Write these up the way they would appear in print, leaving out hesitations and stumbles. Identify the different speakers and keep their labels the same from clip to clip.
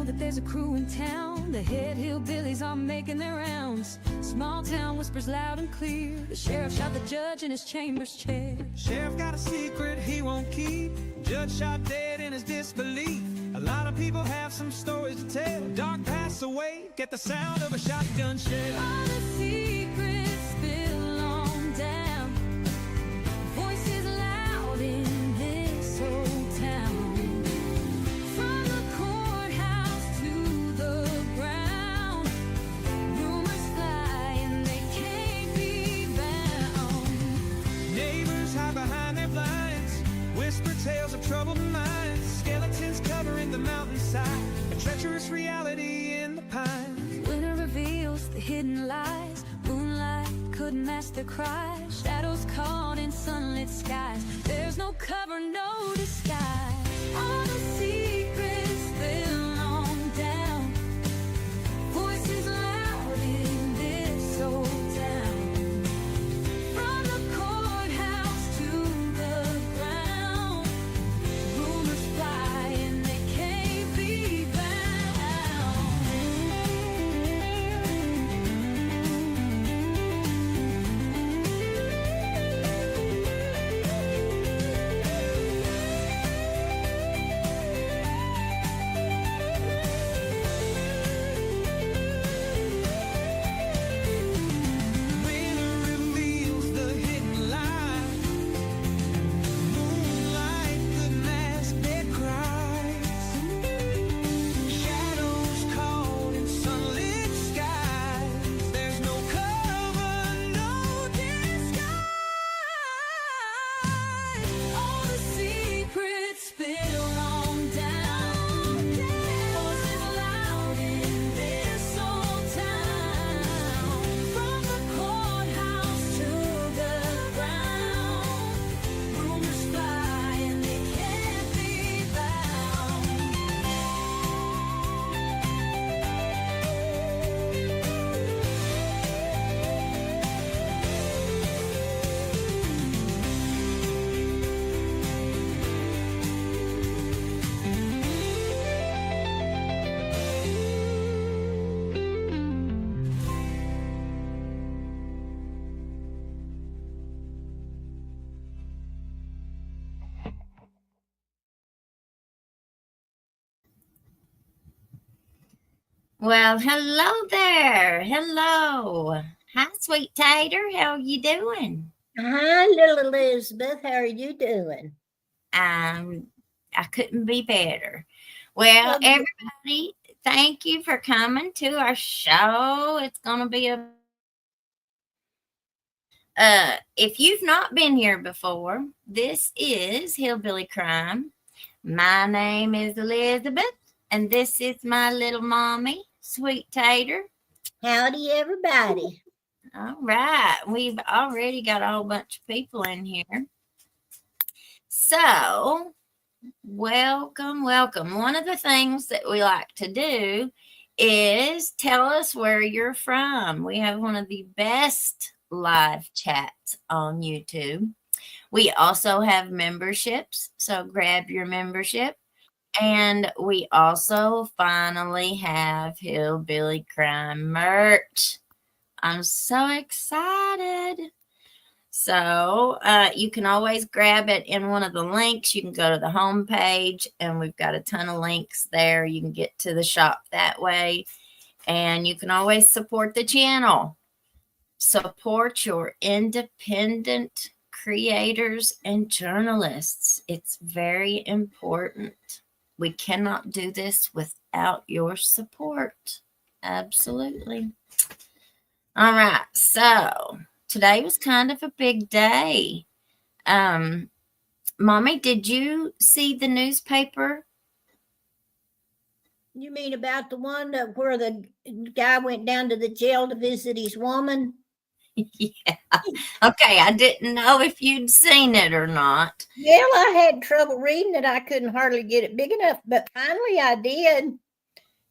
Speaker 1: that there's a crew in town. The head hillbillies are making their rounds. Small town whispers loud and clear. The sheriff shot the judge in his chambers chair.
Speaker 2: Sheriff got a secret he won't keep. Judge shot dead in his disbelief. A lot of people have some stories to tell. Dark pass away, get the sound of a shotgun shell.
Speaker 1: All the secrets spill on down. Voices loud in this old town. From the courthouse to the ground, rumors fly and they can't be bound.
Speaker 2: Neighbors hide behind their blinds, whisper tales of troubled minds. Skeletons covering the mountainside, a treacherous reality in the pines.
Speaker 1: Winter reveals the hidden lies. Moonlight couldn't mask their cries. Shadows caught in sunlit skies. There's no cover, no disguise. All the secrets spill on down. Voices loud in this old town. From the courthouse to the ground, rumors fly and they can't be
Speaker 2: Winter reveals the hidden lie. Moonlight could mask their cries. Shadows caught in sunlit skies. There's no cover, no disguise.
Speaker 1: all the secrets spill on down. Voices loud in this old town. From the courthouse to the ground, rumors fly and they can't be bound.
Speaker 3: Well, hello there. Hello. Hi, Sweet Tater. How are you doing?
Speaker 4: Hi, little Elizabeth. How are you doing?
Speaker 3: I couldn't be better. Well,
Speaker 4: Well, you-
Speaker 3: everybody, thank you for coming to our show. It's going to be if you've not been here before, this is Hillbilly Crime. My name is Elizabeth, and this is my little mommy, Sweet Tater.
Speaker 4: Howdy, everybody.
Speaker 3: All right. We've already got a whole bunch of people in here. So, welcome, welcome. One of the things that we like to do is tell us where you're from. We have one of the best live chats on YouTube. We also have memberships, so grab your membership. And we also finally have Hillbilly Crime merch. I'm so excited. So you can always grab it in one of the links. You can go to the home page, and we've got a ton of links there. You can get to the shop that way. And you can always support the channel. Support your independent creators and journalists. It's very important. We cannot do this without your support. Absolutely. All right. So today was kind of a big day. Mommy, did you see the newspaper?
Speaker 4: You mean about the one where the guy went down to the jail to visit his woman?
Speaker 3: Yeah. Okay. I didn't know if you'd seen it or not.
Speaker 4: Well, I had trouble reading it. I couldn't hardly get it big enough, but finally I did.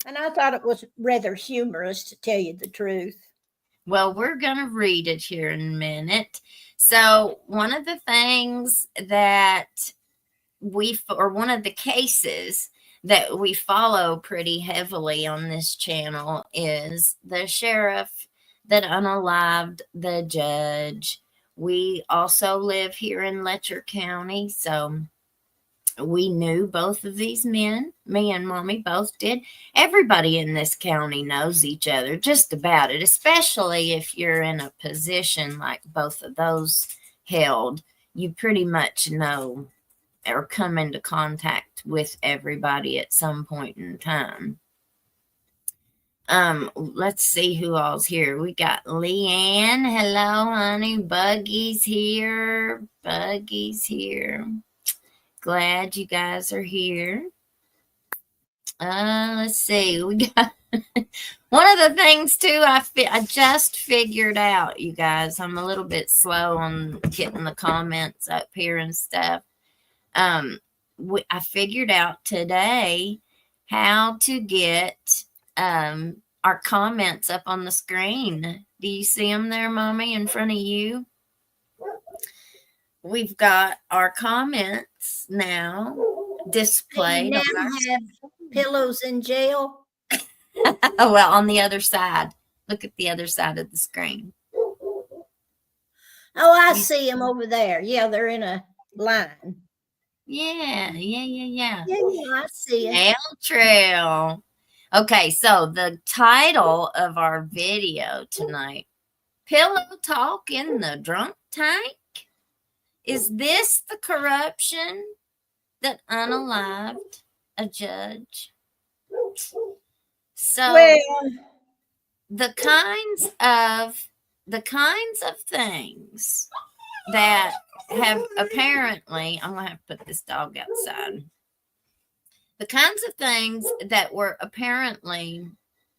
Speaker 4: And I thought it was rather humorous, to tell you the truth.
Speaker 3: Well, we're going to read it here in a minute. So one of the things that one of the cases that we follow pretty heavily on this channel is the sheriff that unalived the judge. We also live here in Letcher County, so we knew both of these men. Me and Mommy both did. Everybody in this county knows each other, just about it, especially if you're in a position like both of those held. You pretty much know or come into contact with everybody at some point in time. Let's see who all's here. We got Leanne. Hello, honey. Buggy's here. Buggy's here. Glad you guys are here. Let's see. We got one of the things too. I just figured out, you guys. I'm a little bit slow on getting the comments up here and stuff. I figured out today how to get our comments up on the screen. Do you see them there, Mommy, in front of you? We've got our comments now displayed.
Speaker 4: Now have pillows in jail.
Speaker 3: Well, on the other side. Look at the other side of the screen.
Speaker 4: Oh, I see them over there. Yeah, they're in a line.
Speaker 3: Yeah.
Speaker 4: Yeah, I see it.
Speaker 3: Nail trail. Okay, so the title of our video tonight, Pillow Talk in the Drunk Tank. Is this the corruption that unalived a judge? So
Speaker 4: Well,
Speaker 3: the kinds of things that have apparently, I'm gonna have to put this dog outside. The kinds of things that were apparently,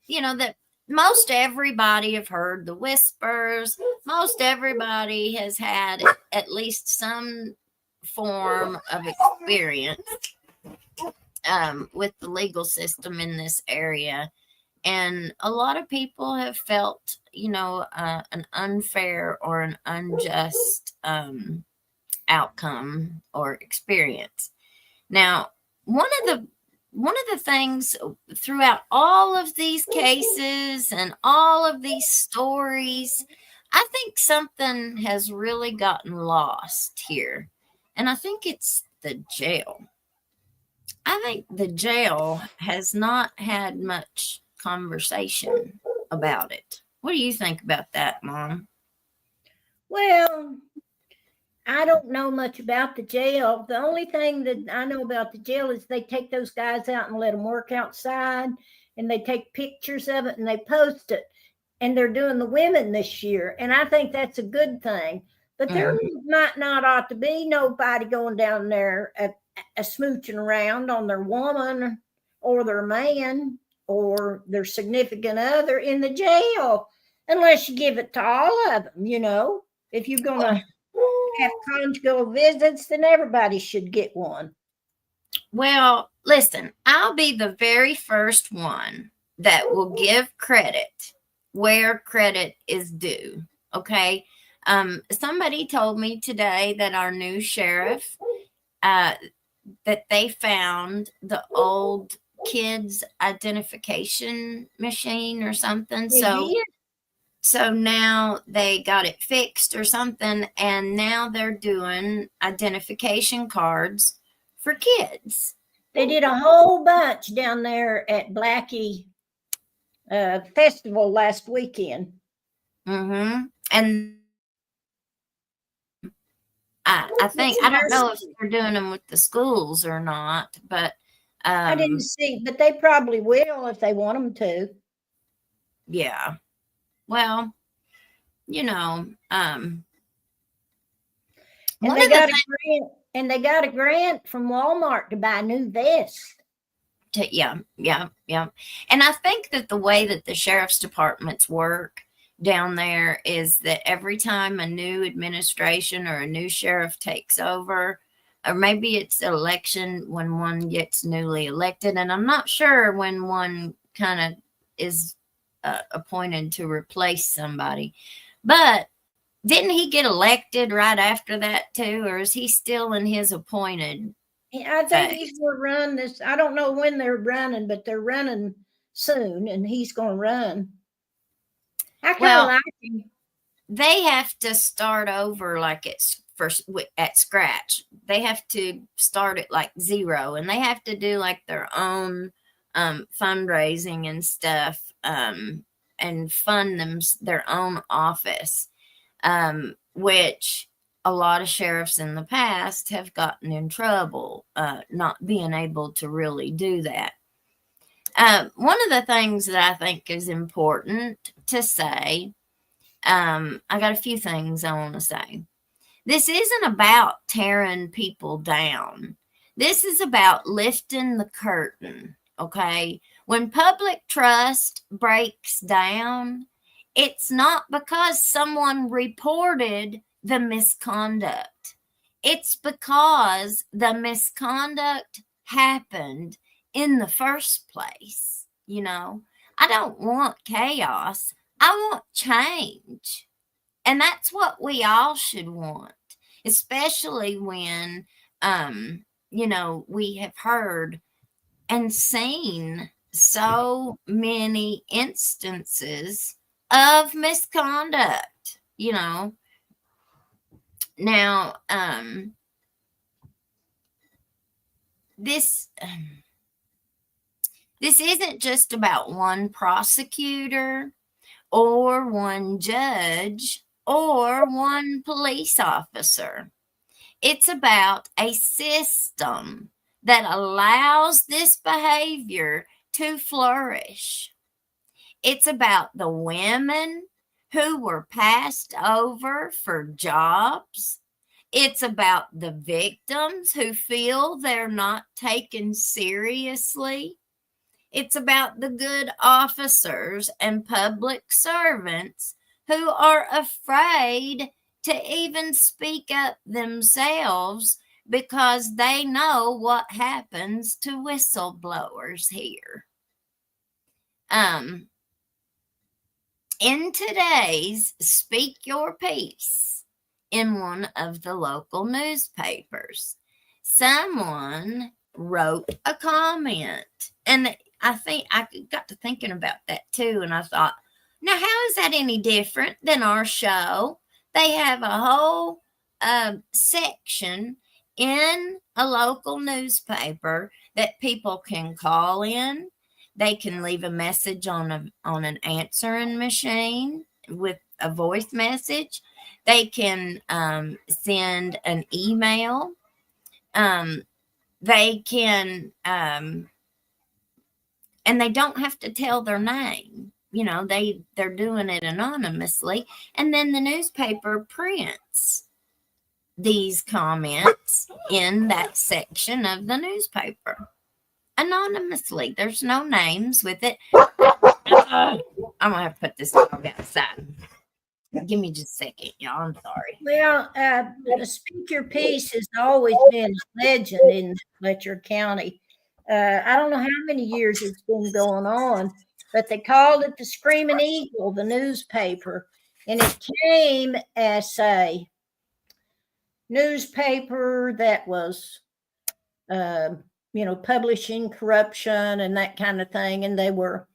Speaker 3: that most everybody have heard the whispers. Most everybody has had at least some form of experience with the legal system in this area. And a lot of people have felt, an unfair or an unjust outcome or experience. Now, one of the things throughout all of these cases and all of these stories, I think something has really gotten lost here. And I think it's the jail. I think the jail has not had much conversation about it. What do you think about that, Mom?
Speaker 4: well, I don't know much about the jail. The only thing that I know about the jail is they take those guys out and let them work outside, and they take pictures of it and they post it. And they're doing the women this year, and I think that's a good thing. But there might not ought to be nobody going down there smooching around on their woman or their man or their significant other in the jail, unless you give it to all of them. If you're going to have conjugal visits, then everybody should get one.
Speaker 3: Well, listen, I'll be the very first one that will give credit where credit is due. Okay. Somebody told me today that our new sheriff, that they found the old kids identification machine or something. So now they got it fixed or something, and now they're doing identification cards for kids.
Speaker 4: They did a whole bunch down there at Blackie Festival last weekend.
Speaker 3: And I think, I don't know if they're doing them with the schools or not, but
Speaker 4: I didn't see, but they probably will if they want them to.
Speaker 3: Yeah. Well,
Speaker 4: and they got a grant from Walmart to buy new vests.
Speaker 3: Yeah. And I think that the way that the sheriff's departments work down there is that every time a new administration or a new sheriff takes over, or maybe it's an election when one gets newly elected, and I'm not sure when one kind of is appointed to replace somebody, but didn't he get elected right after that too, or is he still in his appointed
Speaker 4: I think he's going to run this. I don't know when they're running, but they're running soon, and he's going to run. I kind of like him.
Speaker 3: They have to start over like it's first at scratch. They have to start at like zero, and they have to do like their own fundraising and stuff, and fund their own office, which a lot of sheriffs in the past have gotten in trouble, not being able to really do that. One of the things that I think is important to say, I got a few things I want to say. This isn't about tearing people down. This is about lifting the curtain, okay? When public trust breaks down, it's not because someone reported the misconduct. It's because the misconduct happened in the first place. You know, I don't want chaos. I want change. And that's what we all should want, especially when, we have heard and seen so many instances of misconduct, Now, this isn't just about one prosecutor or one judge or one police officer. It's about a system that allows this behavior to flourish. It's about the women who were passed over for jobs. It's about the victims who feel they're not taken seriously. It's about the good officers and public servants who are afraid to even speak up themselves because they know what happens to whistleblowers here. In today's Speak Your Piece in one of the local newspapers, someone wrote a comment, and I think I got to thinking about that too, and I thought, now how is that any different than our show? They have a whole section in a local newspaper that people can call in. They can leave a message on an answering machine with a voice message. They can send an email. They can, and they don't have to tell their name. They're doing it anonymously. And then the newspaper prints these comments in that section of the newspaper anonymously. There's no names with it. I'm going to have to put this dog outside. Give me just a second, y'all. I'm sorry.
Speaker 4: Well, the Speak Your Piece has always been a legend in Letcher County. I don't know how many years it's been going on, but they called it the Screaming Eagle, the newspaper, and it came as a newspaper that was, publishing corruption and that kind of thing, and they were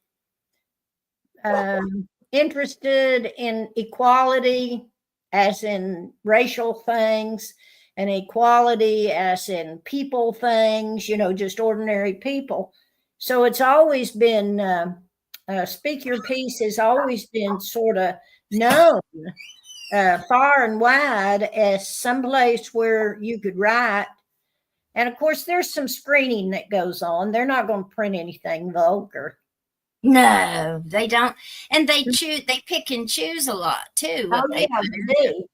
Speaker 4: interested in equality, as in racial things, and equality as in people things, just ordinary people. So it's always been, Speak Your Piece has always been sort of known far and wide as someplace where you could write. And of course, there's some screening that goes on. They're not going to print anything vulgar.
Speaker 3: No, they don't. And they pick and choose a lot too.
Speaker 4: They do.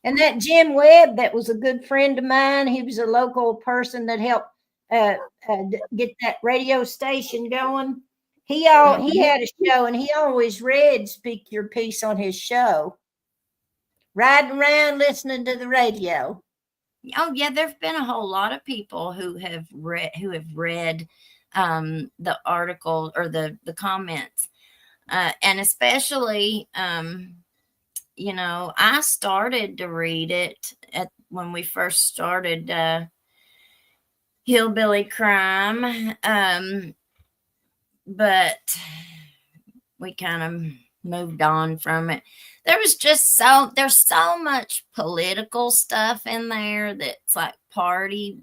Speaker 4: And that Jim Webb, that was a good friend of mine. He was a local person that helped get that radio station going. He had a show, and he always read Speak Your Piece on his show, riding around listening to the radio.
Speaker 3: Oh yeah, there've been a whole lot of people who have read the article or the comments, and especially I started to read it when we first started hillbilly crime. But we kind of moved on from it. There's so much political stuff in there that's like party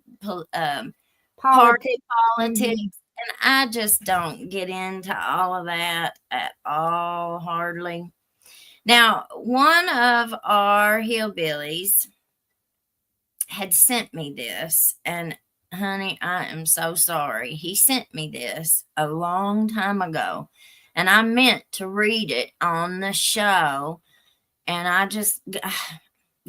Speaker 4: Politics.
Speaker 3: politics, and I just don't get into all of that at all, hardly. Now, one of our hillbillies had sent me this, and honey, I am so sorry. He sent me this a long time ago, and I meant to read it on the show, and I just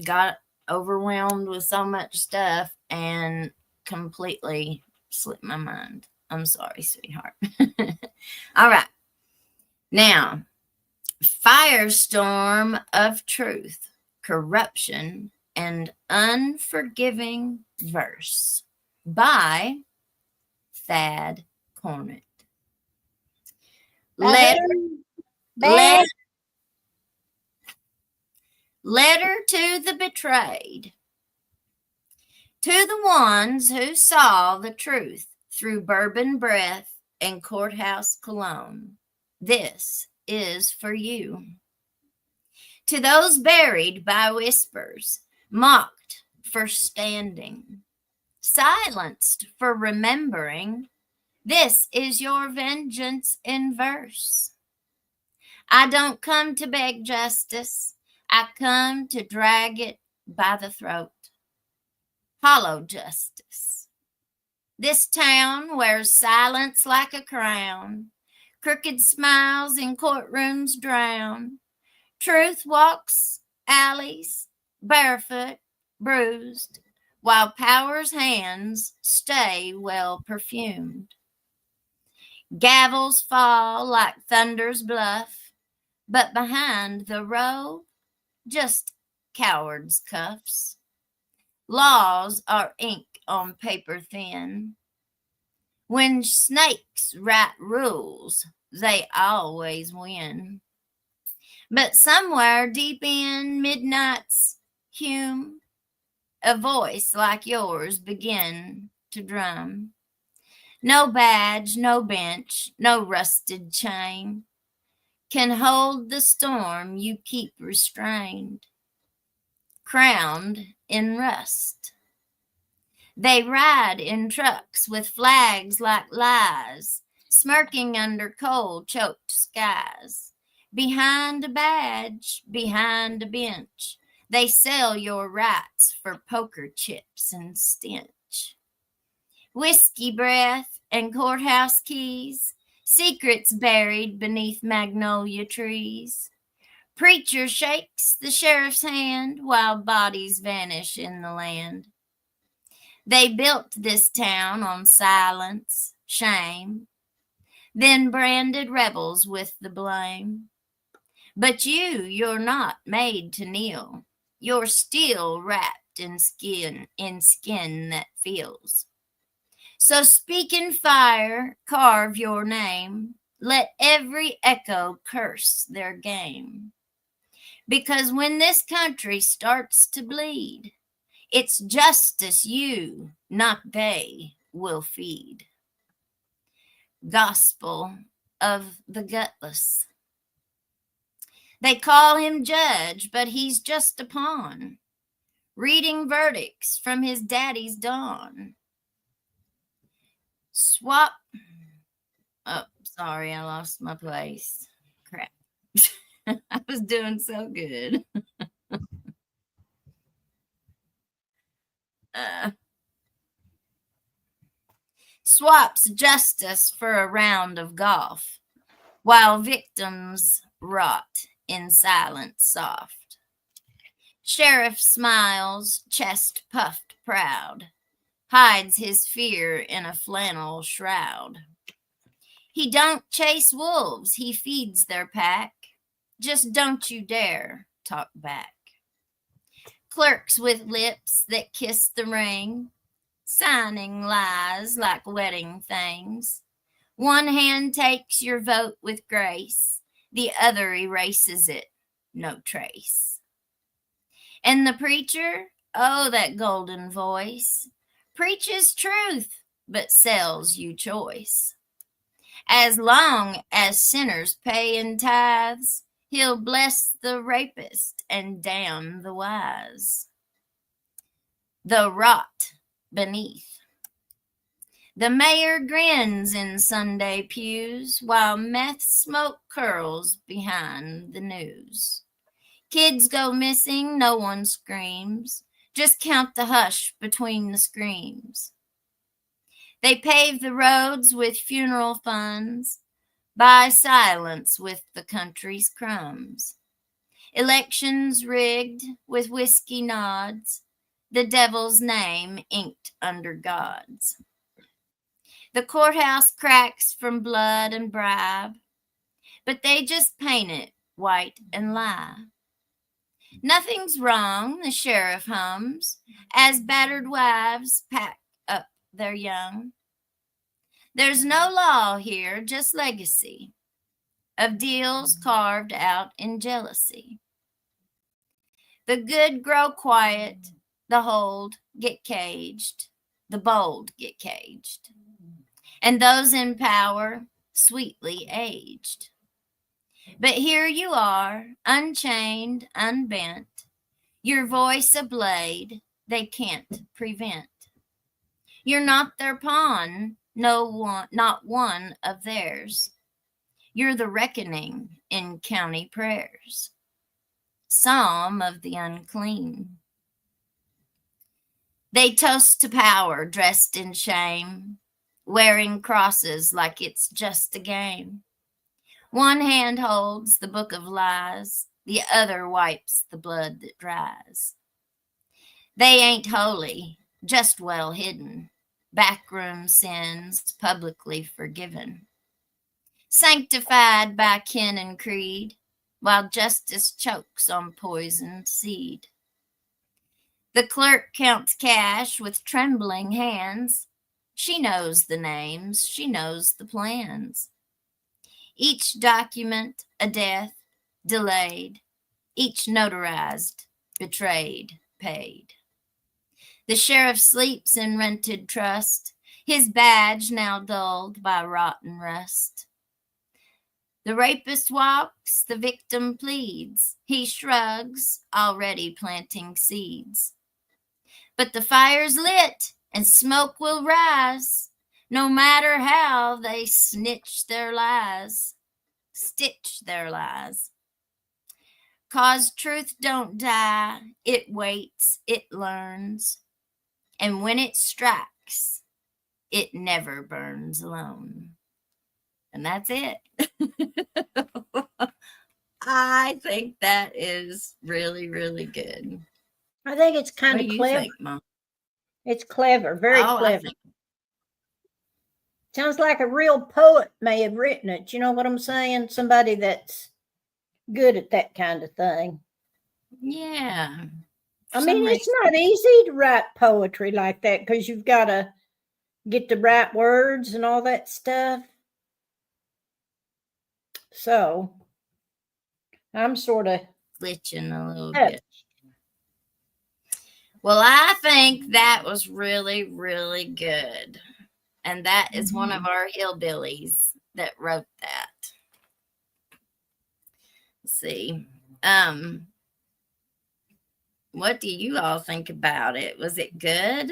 Speaker 3: got overwhelmed with so much stuff and completely slipped my mind. I'm sorry, sweetheart. All right. Now, firestorm of truth, corruption, and unforgiving verse by Thad Cornett. Letter to the betrayed. To the ones who saw the truth through bourbon breath and courthouse cologne, this is for you. To those buried by whispers, mocked for standing, silenced for remembering, this is your vengeance in verse. I don't come to beg justice, I come to drag it by the throat. Hollow justice. This town wears silence like a crown, crooked smiles in courtrooms drown. Truth walks alleys, barefoot, bruised, while power's hands stay well perfumed. Gavels fall like thunder's bluff, but behind the row, just cowards' cuffs. Laws are ink on paper thin. When snakes write rules, they always win. But somewhere deep in midnight's hume, a voice like yours begin to drum. No badge, no bench, no rusted chain can hold the storm you keep restrained, crowned in rust. They ride in trucks with flags like lies, smirking under coal-choked skies. Behind a badge, behind a bench, they sell your rights for poker chips and stench. Whiskey breath and courthouse keys, secrets buried beneath magnolia trees. Preacher shakes the sheriff's hand while bodies vanish in the land. They built this town on silence, shame, then branded rebels with the blame. But you're not made to kneel. You're still wrapped in skin that feels. So speak in fire, carve your name. Let every echo curse their game. Because when this country starts to bleed, it's justice you, not they, will feed. Gospel of the gutless. They call him judge, but he's just a pawn, reading verdicts from his daddy's dawn. Swap. Oh, sorry, I lost my place. Crap. I was doing so good. Swaps justice for a round of golf, while victims rot in silence soft. Sheriff smiles, chest puffed proud, hides his fear in a flannel shroud. He don't chase wolves, he feeds their pack. Just don't you dare talk back. Clerks with lips that kiss the ring, signing lies like wedding things. One hand takes your vote with grace, the other erases it, no trace. And the preacher, oh, that golden voice, preaches truth but sells you choice. As long as sinners pay in tithes, he'll bless the rapist and damn the wise. The rot beneath. The mayor grins in Sunday pews while meth smoke curls behind the news. Kids go missing, no one screams. Just count the hush between the screams. They pave the roads with funeral funds, buy silence with the country's crumbs. Elections rigged with whiskey nods, the devil's name inked under God's. The courthouse cracks from blood and bribe, but they just paint it white and lie. Nothing's wrong, the sheriff hums, as battered wives pack up their young. There's no law here, just legacy of deals carved out in jealousy. The good grow quiet, the hold get caged, the bold get caged, and those in power sweetly aged. But here you are, unchained, unbent, your voice a blade they can't prevent. You're not their pawn, not one of theirs. You're the reckoning in county prayers. Psalm of the unclean. They toast to power dressed in shame, wearing crosses like it's just a game. One hand holds the book of lies, the other wipes the blood that dries. They ain't holy, just well hidden, backroom sins publicly forgiven. Sanctified by kin and creed, while justice chokes on poisoned seed. The clerk counts cash with trembling hands. She knows the names, she knows the plans. Each document a death, delayed. Each notarized, betrayed, paid. The sheriff sleeps in rented trust, his badge now dulled by rotten rust. The rapist walks, the victim pleads. He shrugs, already planting seeds. But the fire's lit and smoke will rise, no matter how they stitch their lies. 'Cause truth don't die, it waits, it learns, and when it strikes, it never burns alone. And that's it. I think that is really, really good.
Speaker 4: I think it's kind
Speaker 3: What
Speaker 4: of
Speaker 3: do you
Speaker 4: clever.
Speaker 3: think, Mom?
Speaker 4: It's clever, very
Speaker 3: Oh, I
Speaker 4: clever.
Speaker 3: think-
Speaker 4: Sounds like a real poet may have written it. You know what I'm saying? Somebody that's good at that kind of thing.
Speaker 3: Yeah.
Speaker 4: I mean, it's not easy to write poetry like that because you've got to get the right words and all that stuff. So I'm sort of
Speaker 3: glitching a little bit. Well, I think that was really, really good. And that is one of our hillbillies that wrote that. Let's see. What do you all think about it? Was it good?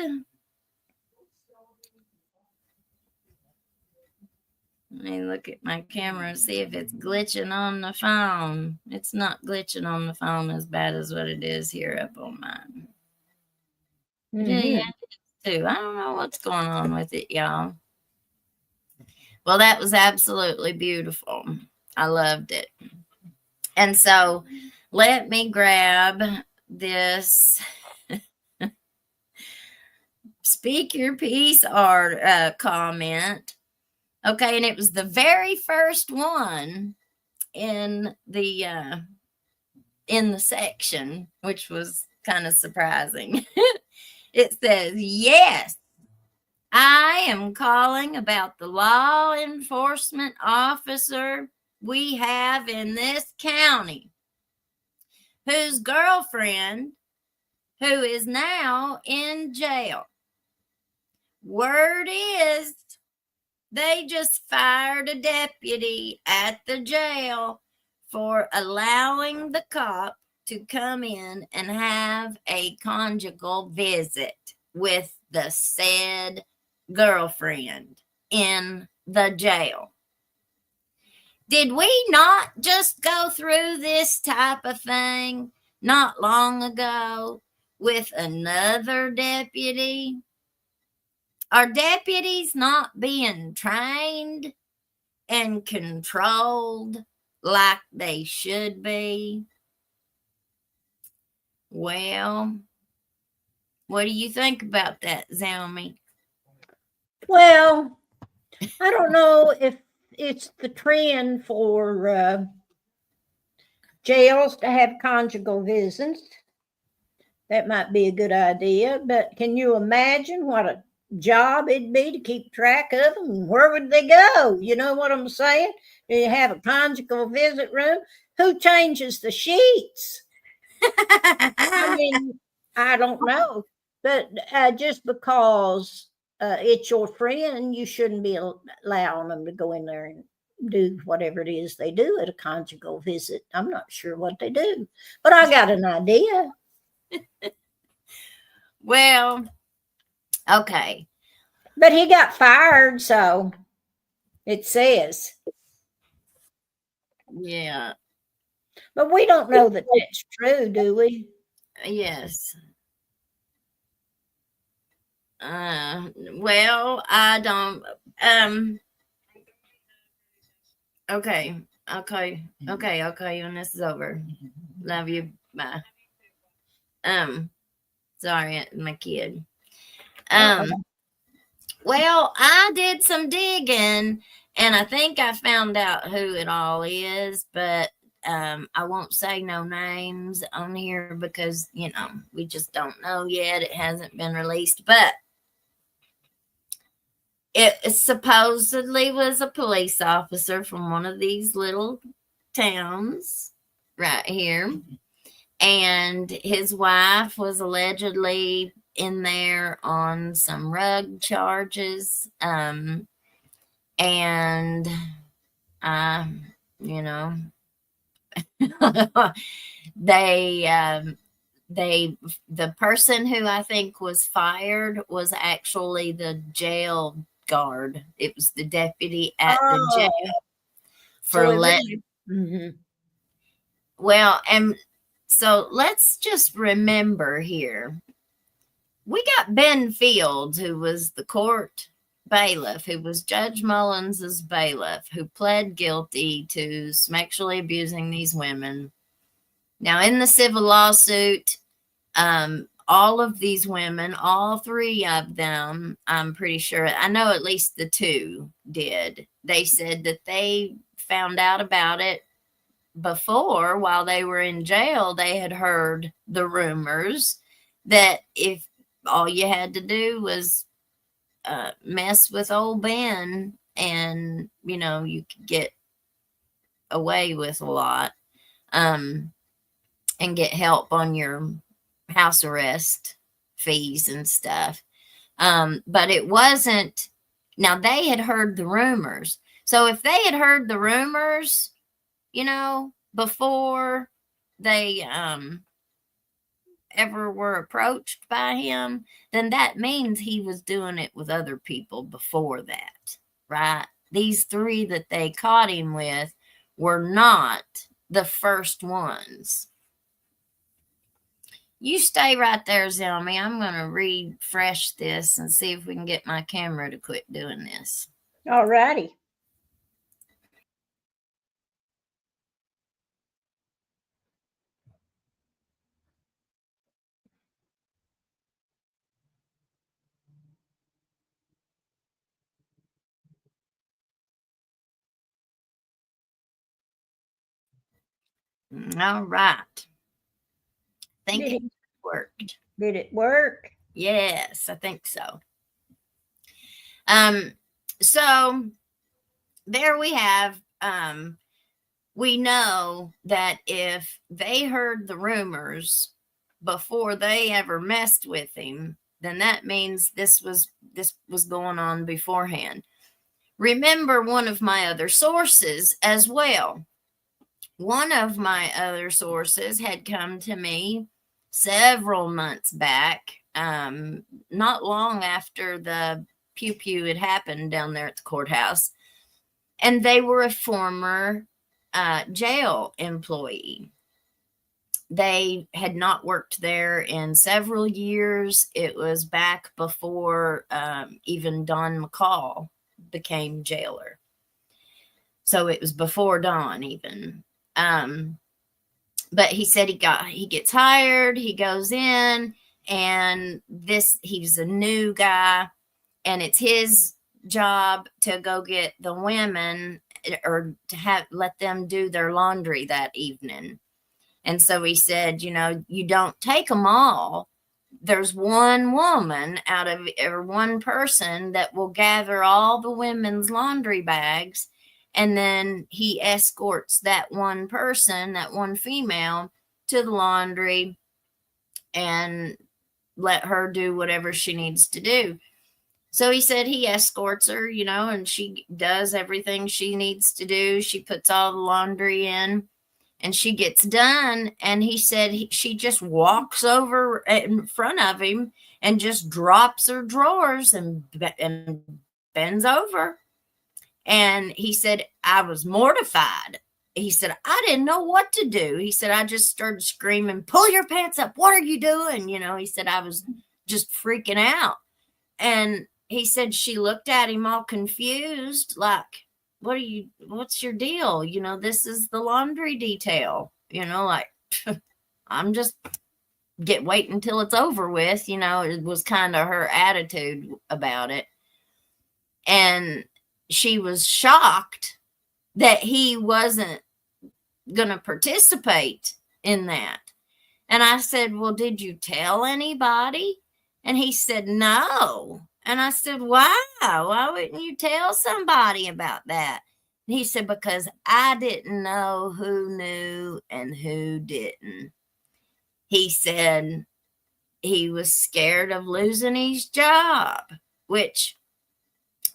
Speaker 3: Let me look at my camera and see if it's glitching on the phone. It's not glitching on the phone as bad as what it is here up on mine. Yeah, it is too. I don't know what's going on with it, y'all. Well, that was absolutely beautiful. I loved it. And so let me grab this speak your piece art comment. Okay, and it was the very first one in the section, which was kind of surprising. It says, yes, I am calling about the law enforcement officer we have in this county, whose girlfriend, who is now in jail, Word is they just fired a deputy at the jail for allowing the cop to come in and have a conjugal visit with the said girlfriend in the jail. Did we not just go through this type of thing not long ago with another deputy? Are deputies not being trained and controlled like they should be? Well, what do you think about that, Zelmy?
Speaker 4: Well, I don't know if it's the trend for jails to have conjugal visits. That might be a good idea, but can you imagine what a job it'd be to keep track of them? Where would they go? You know what I'm saying? Do you have a conjugal visit room? Who changes the sheets? I mean, I don't know, but just because it's your friend, you shouldn't be allowing them to go in there and do whatever it is they do at a conjugal visit. I'm not sure what they do, but I got an idea.
Speaker 3: Well, okay.
Speaker 4: But he got fired, so it says.
Speaker 3: Yeah.
Speaker 4: But we don't know that that's true, do we?
Speaker 3: Yes. Well, I don't. Okay. When this is over. Love you. Bye. Sorry, my kid. Well, I did some digging and I think I found out who it all is, but I won't say no names on here because, you know, we just don't know yet. It hasn't been released, but it supposedly was a police officer from one of these little towns right here. And his wife was allegedly in there on some rug charges. And you know, the person who I think was fired was actually the jail guard. It was the deputy at the jail for letting.
Speaker 4: Mm-hmm.
Speaker 3: Well, and so let's just remember here, we got Ben Fields, who was the court bailiff, who was Judge Mullins's bailiff, who pled guilty to sexually abusing these women. Now, in the civil lawsuit, all of these women, all three of them, I'm pretty sure, I know at least the two did. They said that they found out about it before, while they were in jail. They had heard the rumors that if all you had to do was mess with old Ben and, you know, you could get away with a lot and get help on your house arrest fees and stuff. But it wasn't. Now, they had heard the rumors. So if they had heard the rumors, you know, before they ever were approached by him, then that means he was doing it with other people before that, right? These three that they caught him with were not the first ones. You stay right there, Zelmy. I'm going to refresh this and see if we can get my camera to quit doing this.
Speaker 4: All righty.
Speaker 3: All right. I think
Speaker 4: Did
Speaker 3: it worked.
Speaker 4: Did it work?
Speaker 3: Yes, I think so. So there we have, we know that if they heard the rumors before they ever messed with him, then that means this was going on beforehand. Remember one of my other sources as well. One of my other sources had come to me several months back, not long after the pew pew had happened down there at the courthouse. And they were a former jail employee. They had not worked there in several years. It was back before even Don McCall became jailer. So it was before Don even. But he said he gets hired, he goes in, and he's a new guy, and it's his job to go get the women or to let them do their laundry that evening. And so he said, you don't take them all. There's one woman or one person that will gather all the women's laundry bags. And then he escorts that one person, that one female, to the laundry and let her do whatever she needs to do. So he said he escorts her, and she does everything she needs to do. She puts all the laundry in and she gets done. And he said she just walks over in front of him and just drops her drawers and bends over. And he said, I was mortified. He said, I didn't know what to do. He said, I just started screaming, pull your pants up. What are you doing? He said, I was just freaking out. And he said, she looked at him all confused, like, what's your deal? This is the laundry detail, like, I'm just wait until it's over with. It was kind of her attitude about it. And she was shocked that he wasn't going to participate in that. And I said, well, did you tell anybody? And he said, no. And I said, why? Why wouldn't you tell somebody about that? And he said, because I didn't know who knew and who didn't. He said he was scared of losing his job, which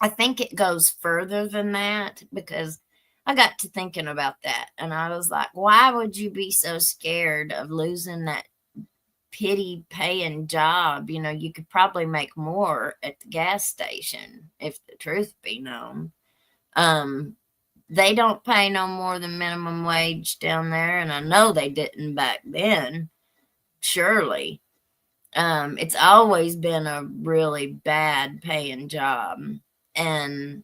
Speaker 3: I think it goes further than that, because I got to thinking about that. And I was like, why would you be so scared of losing that pity paying job? You could probably make more at the gas station, if the truth be known. They don't pay no more than minimum wage down there. And I know they didn't back then. Surely. It's always been a really bad paying job. And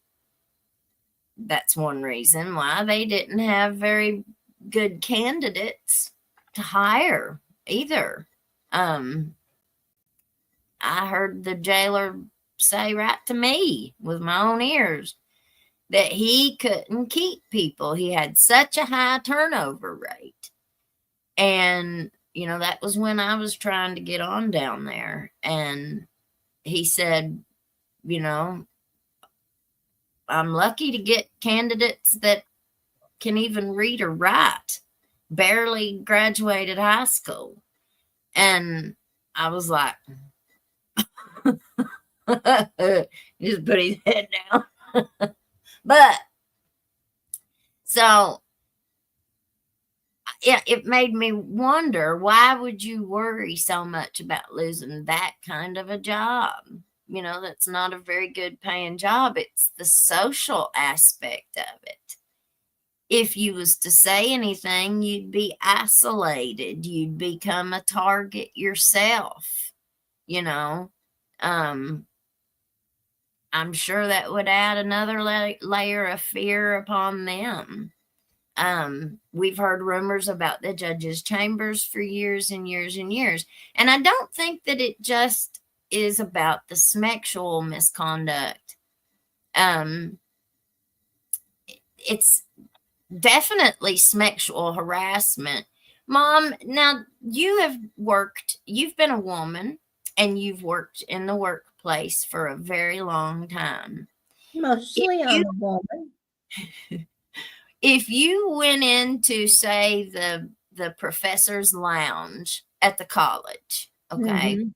Speaker 3: that's one reason why they didn't have very good candidates to hire either. I heard the jailer say right to me with my own ears that he couldn't keep people. He had such a high turnover rate. And, that was when I was trying to get on down there. And he said, I'm lucky to get candidates that can even read or write, barely graduated high school. And I was like, just put his head down. But so, yeah, it made me wonder, why would you worry so much about losing that kind of a job? That's not a very good paying job. It's the social aspect of it. If you was to say anything, you'd be isolated. You'd become a target yourself. I'm sure that would add another layer of fear upon them. We've heard rumors about the judge's chambers for years and years and years. And I don't think that it just is about the sexual misconduct. It's definitely sexual harassment. Mom, now you've been a woman and you've worked in the workplace for a very long time.
Speaker 4: Mostly I'm a woman.
Speaker 3: If you went into, say, the professor's lounge at the college, okay?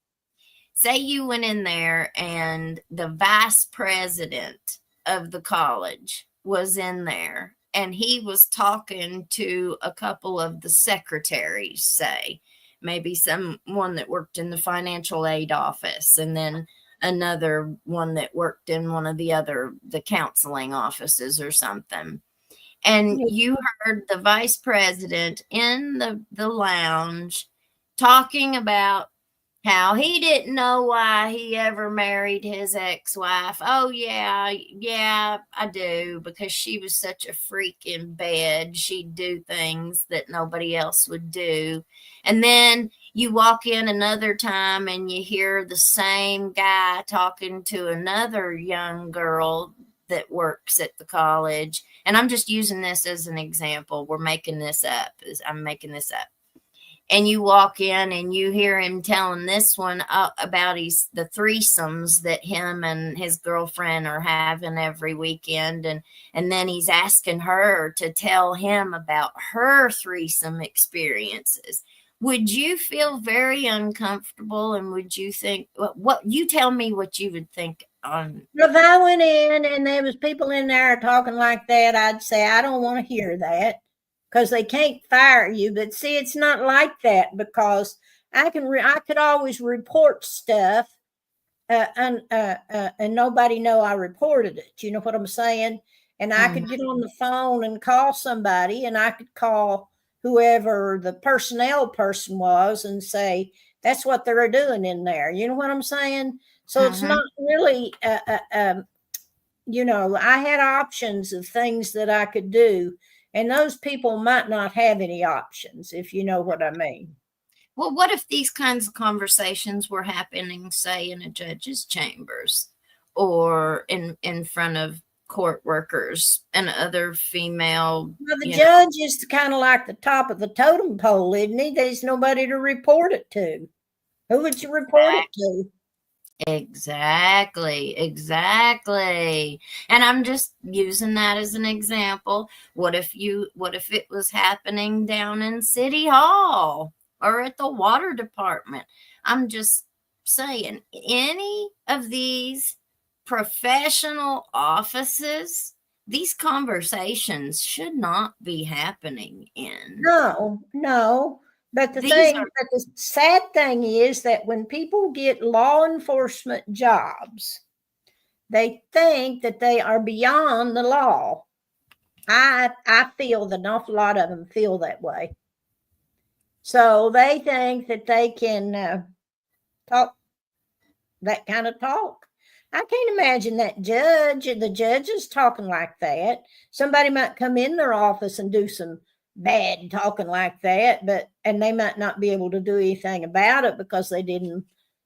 Speaker 3: say you went in there and the vice president of the college was in there and he was talking to a couple of the secretaries, say, maybe someone that worked in the financial aid office, and then another one that worked in one of the counseling offices or something. And you heard the vice president in the lounge talking about how he didn't know why he ever married his ex-wife. Oh, yeah, I do, because she was such a freak in bed. She'd do things that nobody else would do. And then you walk in another time and you hear the same guy talking to another young girl that works at the college. And I'm just using this as an example. I'm making this up. And you walk in and you hear him telling this one about the threesomes that him and his girlfriend are having every weekend. And then he's asking her to tell him about her threesome experiences. Would you feel very uncomfortable? And would you think, what you tell me what you would think on?
Speaker 4: If I went in and there was people in there talking like that, I'd say, I don't want to hear that, because they can't fire you. But see, it's not like that, because I could always report stuff and nobody know I reported it. You know what I'm saying? And I could get on the phone and call somebody, and I could call whoever the personnel person was and say, that's what they're doing in there. You know what I'm saying? So it's not really, you know, I had options of things that I could do, and those people might not have any options, if you know what I mean.
Speaker 3: Well, what if these kinds of conversations were happening, say, in a judge's chambers or in front of court workers and other female?
Speaker 4: Well, the judge is kind of like the top of the totem pole, isn't he? There's nobody to report it to. Who would you report it to?
Speaker 3: Exactly. And I'm just using that as an example. What if it was happening down in City Hall or at the water department? I'm just saying, any of these professional offices, these conversations should not be happening in.
Speaker 4: No. But the sad thing is that when people get law enforcement jobs, they think that they are beyond the law. I feel that an awful lot of them feel that way. So they think that they can talk that kind of talk. I can't imagine the judge is talking like that. Somebody might come in their office and do some bad talking like that, and they might not be able to do anything about it because they didn't,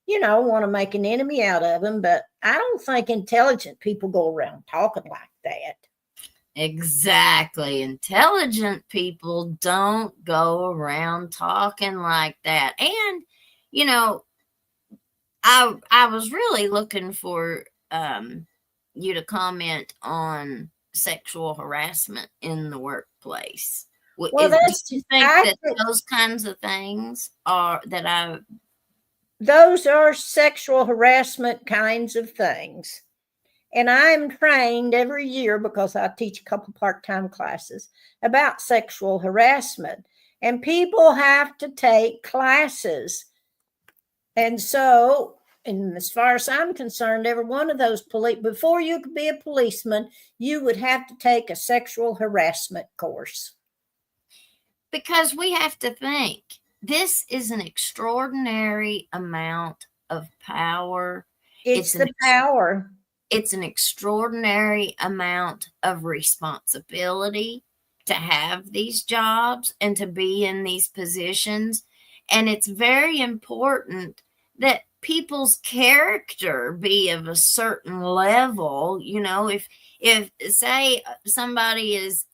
Speaker 4: want to make an enemy out of them. But I don't think intelligent people go around talking like that.
Speaker 3: Exactly. Intelligent people don't go around talking like that. And, I was really looking for you to comment on sexual harassment in the workplace.
Speaker 4: Well,
Speaker 3: do you think that those kinds of things
Speaker 4: those are sexual harassment kinds of things. And I'm trained every year, because I teach a couple part-time classes about sexual harassment, and people have to take classes. And so, and as far as I'm concerned, every one of those before you could be a policeman, you would have to take a sexual harassment course.
Speaker 3: Because we have to think, this is an extraordinary amount of power.
Speaker 4: It's the power.
Speaker 3: It's an extraordinary amount of responsibility to have these jobs and to be in these positions. And it's very important that people's character be of a certain level. If say somebody is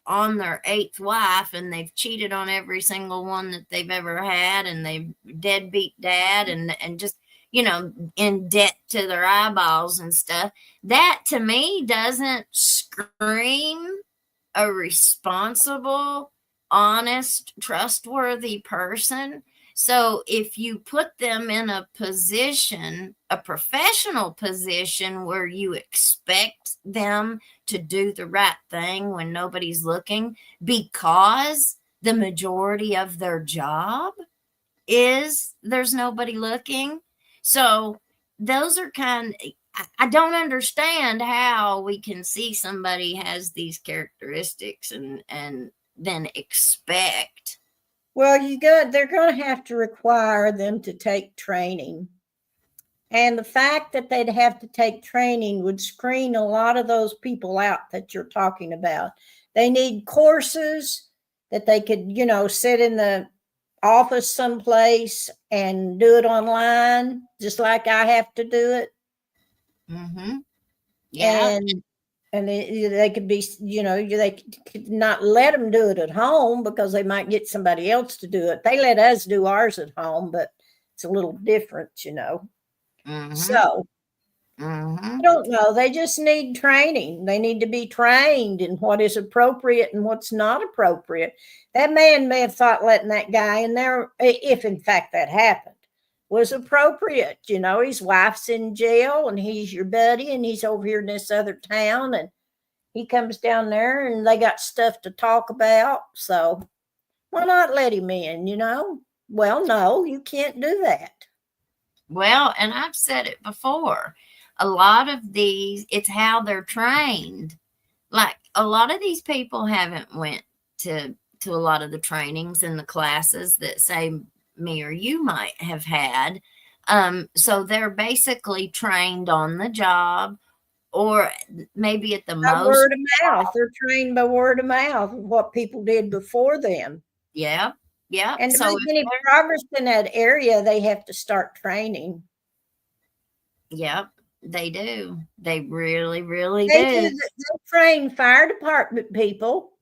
Speaker 3: on their 8th wife and they've cheated on every single one that they've ever had, and they've deadbeat dad and just, in debt to their eyeballs and stuff, that to me doesn't scream a responsible, honest, trustworthy person. So if you put them in a position, a professional position where you expect them to do the right thing when nobody's looking, because the majority of their job is there's nobody looking. So those are I don't understand how we can see somebody has these characteristics and then expect.
Speaker 4: Well, they're going to have to require them to take training. And the fact that they'd have to take training would screen a lot of those people out that you're talking about. They need courses that they could, sit in the office someplace and do it online, just like I have to do it.
Speaker 3: Mm-hmm. Yeah.
Speaker 4: And they could be, they could not let them do it at home because they might get somebody else to do it. They let us do ours at home, but it's a little different,
Speaker 3: Mm-hmm.
Speaker 4: So I don't know. They just need training. They need to be trained in what is appropriate and what's not appropriate. That man may have thought letting that guy in there, if in fact that happened, was appropriate. His wife's in jail and he's your buddy and he's over here in this other town and he comes down there and they got stuff to talk about. So why not let him in, Well, no, you can't do that.
Speaker 3: Well, and I've said it before. A lot of these, it's how they're trained. Like a lot of these people haven't went to a lot of the trainings and the classes that say me or you might have had. So they're basically trained on the job, or maybe at the
Speaker 4: By
Speaker 3: most
Speaker 4: word of mouth. They're trained by word of mouth of what people did before them.
Speaker 3: Yeah. Yeah.
Speaker 4: And to
Speaker 3: so
Speaker 4: make any progress in that area, they have to start training.
Speaker 3: Yep, they do. They really, really
Speaker 4: They
Speaker 3: do.
Speaker 4: They train fire department people.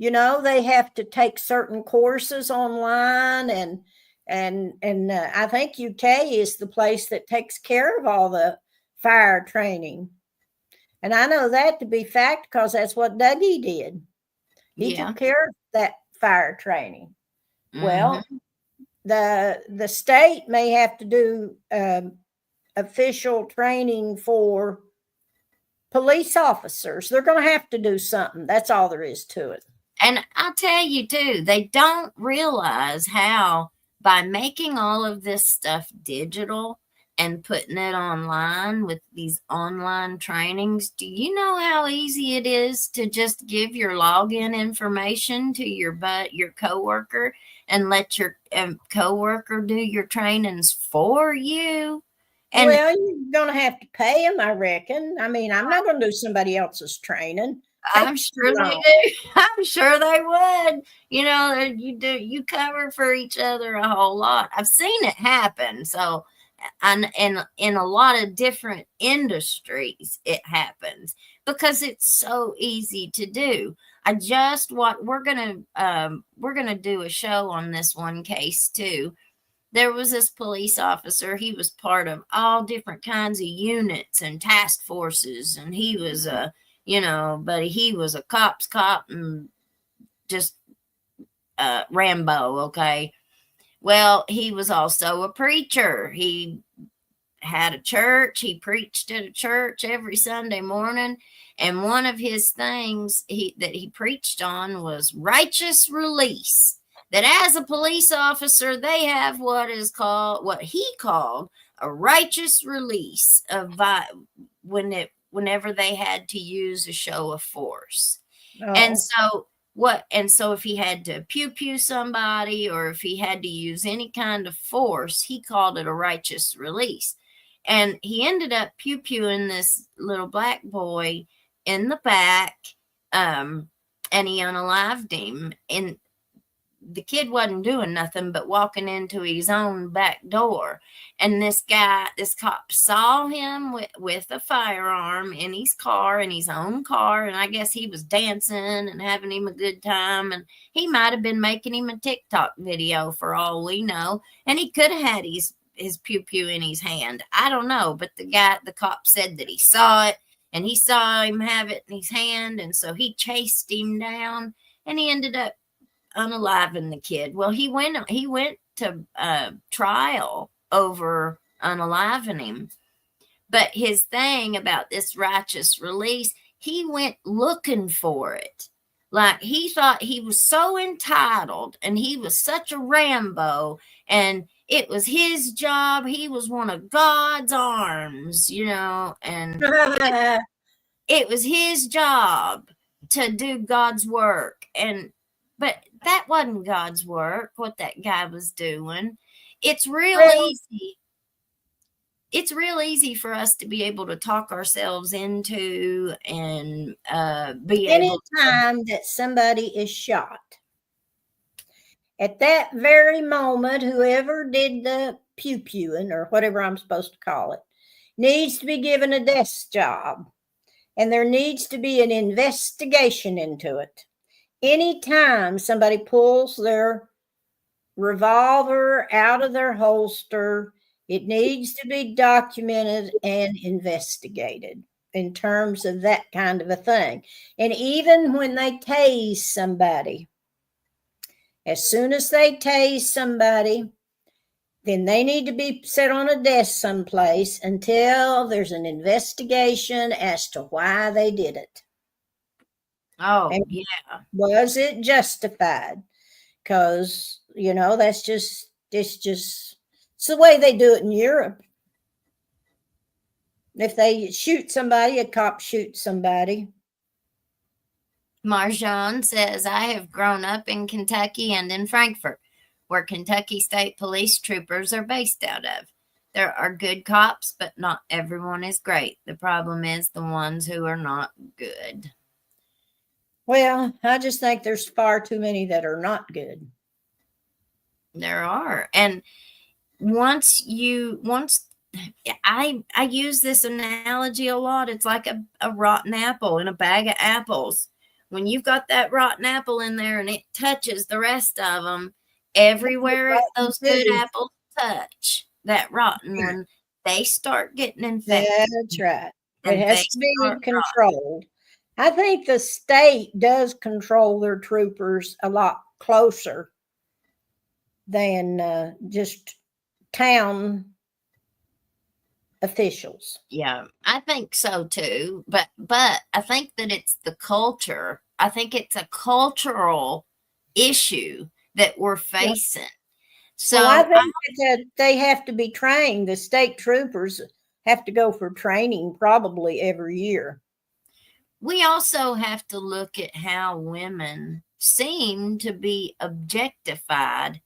Speaker 4: They have to take certain courses online, and I think UK is the place that takes care of all the fire training. And I know that to be fact because that's what Dougie did. He took care of that fire training.
Speaker 3: Mm-hmm.
Speaker 4: Well, the state may have to do official training for police officers. They're going to have to do something. That's all there is to it.
Speaker 3: And I'll tell you too, they don't realize how by making all of this stuff digital and putting it online with these online trainings, do you know how easy it is to just give your login information to your coworker and let your coworker do your trainings for you? And
Speaker 4: well, you're going to have to pay them, I reckon. I mean, I'm not going to do somebody else's training.
Speaker 3: I'm sure they do. I'm sure they would. You cover for each other a whole lot. I've seen it happen. So, and in a lot of different industries, it happens because it's so easy to do. We're gonna do a show on this one case too. There was this police officer. He was part of all different kinds of units and task forces, and he was but he was a cop's cop and just Rambo, okay? Well, he was also a preacher. He had a church. He preached at a church every Sunday morning. And one of his things that he preached on was righteous release. That as a police officer, they have what he called a righteous release of whenever they had to use a show of force. Oh. And so if he had to pew somebody or if he had to use any kind of force, he called it a righteous release. And he ended up pewing this little black boy in the back, and he unalived him. And the kid wasn't doing nothing but walking into his own back door. And this cop saw him with a firearm in his own car. And I guess he was dancing and having him a good time. And he might have been making him a TikTok video for all we know. And he could have had his pew in his hand. I don't know. But the cop said that he saw it and he saw him have it in his hand. And so he chased him down and he ended up unaliving the kid. Well, he went to trial over unaliving him. But his thing about this righteous release, he went looking for it. Like he thought he was so entitled and he was such a Rambo and it was his job. He was one of God's arms, and it was his job to do God's work. But that wasn't God's work, what that guy was doing. It's real easy. It's real easy for us to be able to talk ourselves into and be able to.
Speaker 4: Anytime that somebody is shot, at that very moment, whoever did the pew-pewing or whatever I'm supposed to call it needs to be given a desk job, and there needs to be an investigation into it. Anytime somebody pulls their revolver out of their holster, it needs to be documented and investigated in terms of that kind of a thing. And even when they tase somebody, as soon as they tase somebody, then they need to be set on a desk someplace until there's an investigation as to why they did it.
Speaker 3: Oh,
Speaker 4: And
Speaker 3: yeah.
Speaker 4: was it justified? Because, it's the way they do it in Europe. If they shoot somebody, a cop shoots somebody.
Speaker 3: Marjan says, I have grown up in Kentucky and in Frankfort, where Kentucky State Police troopers are based out of. There are good cops, but not everyone is great. The problem is the ones who are not good.
Speaker 4: Well, I just think there's far too many that are not good.
Speaker 3: There are. And I use this analogy a lot. It's like a rotten apple in a bag of apples. When you've got that rotten apple in there and it touches the rest of them, everywhere those good apples touch that rotten one, they start getting infected.
Speaker 4: That's right. It has to be controlled. I think the state does control their troopers a lot closer than just town officials.
Speaker 3: Yeah, I think so too. But I think that it's the culture. I think it's a cultural issue that we're facing. So
Speaker 4: I think that they have to be trained. The state troopers have to go for training probably every year.
Speaker 3: We also have to look at how women seem to be objectified.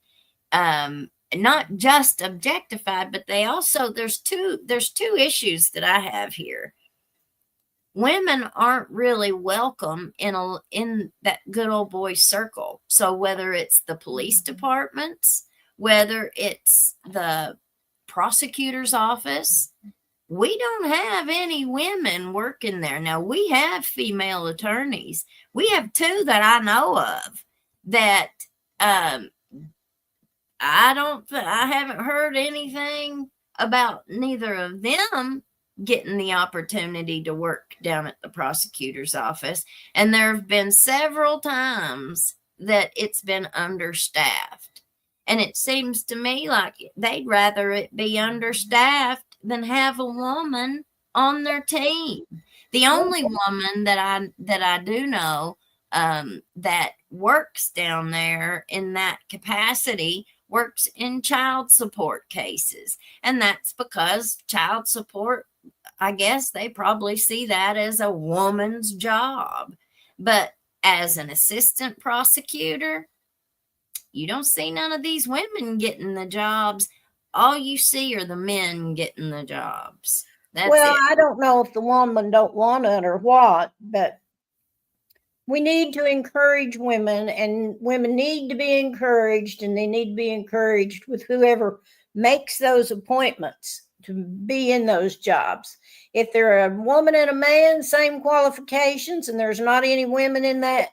Speaker 3: Not just objectified, but they also, there's two issues that I have here. Women aren't really welcome in that good old boy circle. So whether it's the police departments, whether it's the prosecutor's office, we don't have any women working there. Now, we have female attorneys. We have two that I know of that I haven't heard anything about neither of them getting the opportunity to work down at the prosecutor's office. And there have been several times that it's been understaffed. And it seems to me like they'd rather it be understaffed than have a woman on their team. The only woman that I do know that works down there in that capacity works in child support cases. And that's because child support, I guess they probably see that as a woman's job. But as an assistant prosecutor, you don't see none of these women getting the jobs. All you see are the men getting the jobs. That's it.
Speaker 4: I don't know if the woman don't want it or what, but we need to encourage women, and women need to be encouraged, and they need to be encouraged with whoever makes those appointments to be in those jobs. If they're a woman and a man, same qualifications, and there's not any women in that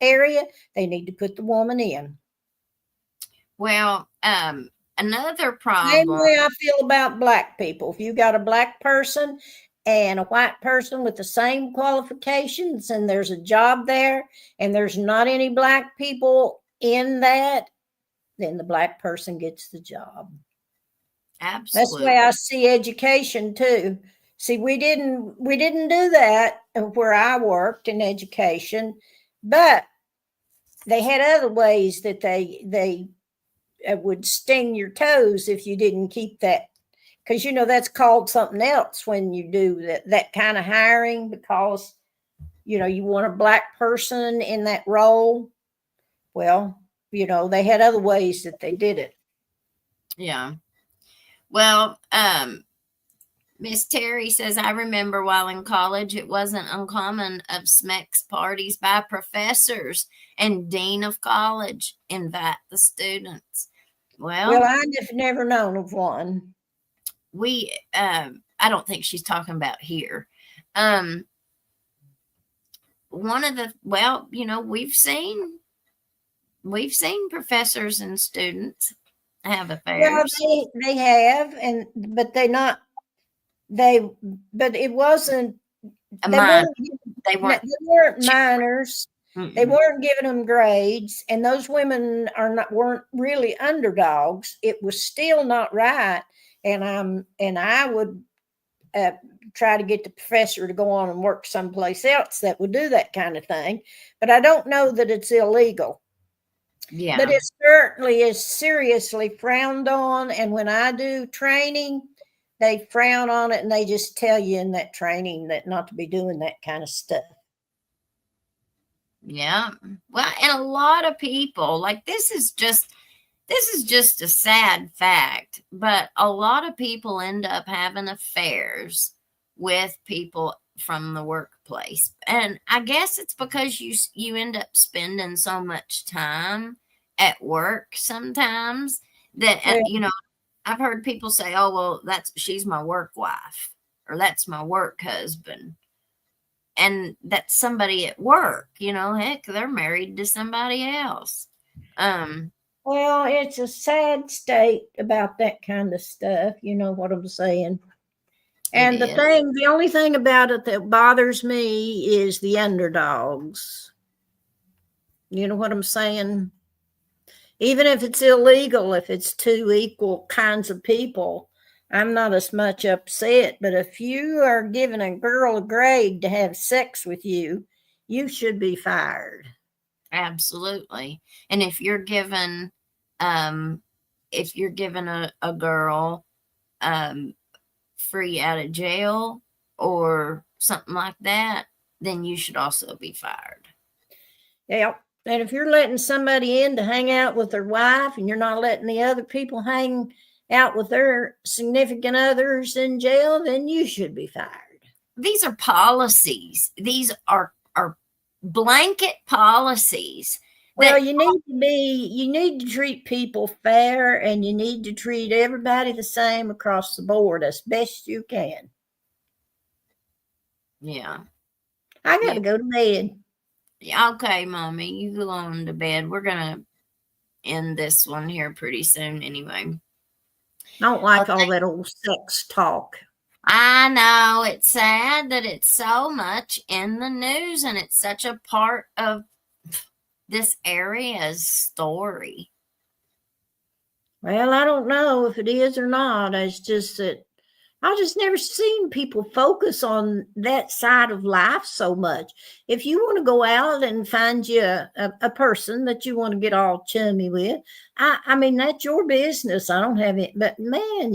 Speaker 4: area, they need to put the woman in.
Speaker 3: Well, another problem.
Speaker 4: Same way I feel about black people. If you got a black person and a white person with the same qualifications and there's a job there and there's not any black people in that then the black person gets the job. That's the
Speaker 3: Absolutely.
Speaker 4: way I see education too. See, we didn't do that where I worked in education, but they had other ways that they would sting your toes if you didn't keep that, because that's called something else when you do that kind of hiring, because you want a black person in that role. Well, they had other ways that they did it.
Speaker 3: Yeah. Well, Miss Terry says, I remember while in college, it wasn't uncommon of SMEX parties by professors and dean of college invite the students.
Speaker 4: Well, I've never known of one.
Speaker 3: I don't think she's talking about here. One of the, we've seen professors and students have affairs.
Speaker 4: Well, they have, but it wasn't. They weren't minors.
Speaker 3: Mm-mm.
Speaker 4: They weren't giving them grades, and those women weren't really underdogs. It was still not right, and I would try to get the professor to go on and work someplace else that would do that kind of thing. But I don't know that it's illegal.
Speaker 3: Yeah.
Speaker 4: But it certainly is seriously frowned on. And when I do training, they frown on it, and they just tell you in that training that not to be doing that kind of stuff.
Speaker 3: Yeah. Well, and a lot of people, like, this is just a sad fact, but a lot of people end up having affairs with people from the workplace. And I guess it's because you end up spending so much time at work sometimes that, I've heard people say, oh, well, she's my work wife, or that's my work husband. And that's somebody at work, heck, they're married to somebody else.
Speaker 4: Well, it's a sad state about that kind of stuff. You know what I'm saying? And the only thing about it that bothers me is the underdogs. You know what I'm saying? Even if it's illegal, if it's two equal kinds of people, I'm not as much upset. But if you are giving a girl a grade to have sex with you, you should be fired.
Speaker 3: Absolutely. And if you're given a girl free out of jail or something like that, then you should also be fired.
Speaker 4: Yeah. And if you're letting somebody in to hang out with their wife and you're not letting the other people hang out with their significant others in jail, then you should be fired.
Speaker 3: These are policies. These are blanket policies.
Speaker 4: Well, you need to treat people fair, and you need to treat everybody the same across the board as best you can.
Speaker 3: Yeah.
Speaker 4: I got to go to bed.
Speaker 3: Yeah, okay, Mommy, you go on to bed. We're going to end this one here pretty soon anyway.
Speaker 4: I don't like all that old sex talk.
Speaker 3: I know. It's sad that it's so much in the news, and it's such a part of this area's story.
Speaker 4: Well, I don't know if it is or not. It's just that I just never seen people focus on that side of life so much. If you want to go out and find you a person that you want to get all chummy with, I mean, that's your business. I don't have it. But man,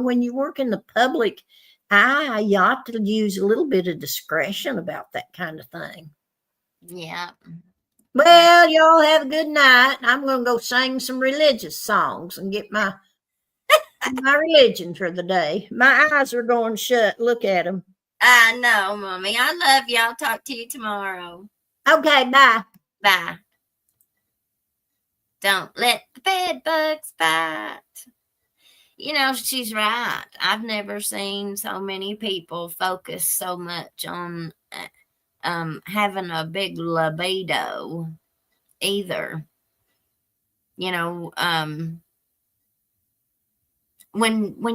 Speaker 4: when you work in the public eye, you ought to use a little bit of discretion about that kind of thing.
Speaker 3: Yeah.
Speaker 4: Well, y'all have a good night. I'm going to go sing some religious songs and get my religion for the day. My eyes are going shut. Look at them.
Speaker 3: I know, Mommy. I love you. I'll talk to you tomorrow.
Speaker 4: Okay, bye.
Speaker 3: Bye. Don't let the bed bugs bite. She's right. I've never seen so many people focus so much on having a big libido either. When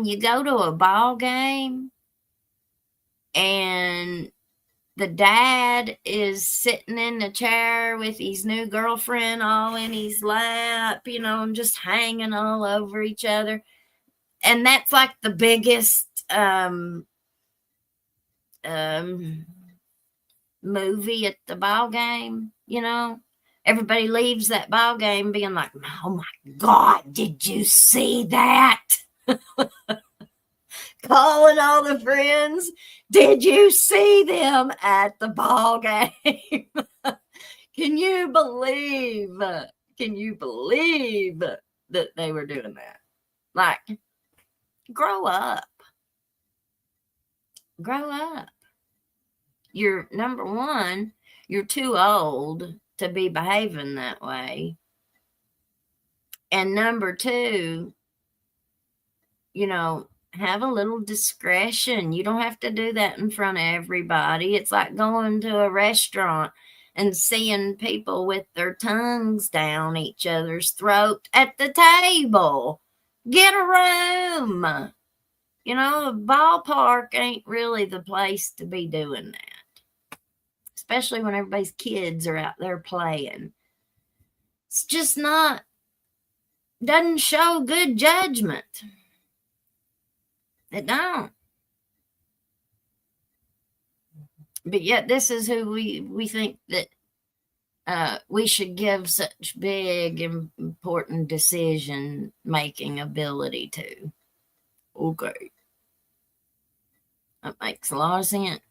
Speaker 3: you go to a ball game and the dad is sitting in the chair with his new girlfriend all in his lap, and just hanging all over each other. And that's like the biggest movie at the ball game. Everybody leaves that ball game being like, oh my God, did you see that? Calling all the friends, did you see them at the ball game? Can you believe that they were doing that? Like, grow up. You're, number one, you're too old to be behaving that way. And number two, have a little discretion. You don't have to do that in front of everybody. It's like going to a restaurant and seeing people with their tongues down each other's throat at the table. Get a room. A ballpark ain't really the place to be doing that, especially when everybody's kids are out there playing. It's just doesn't show good judgment. It don't. But yet this is who we think that we should give such big, important decision-making ability to. Okay. That makes a lot of sense.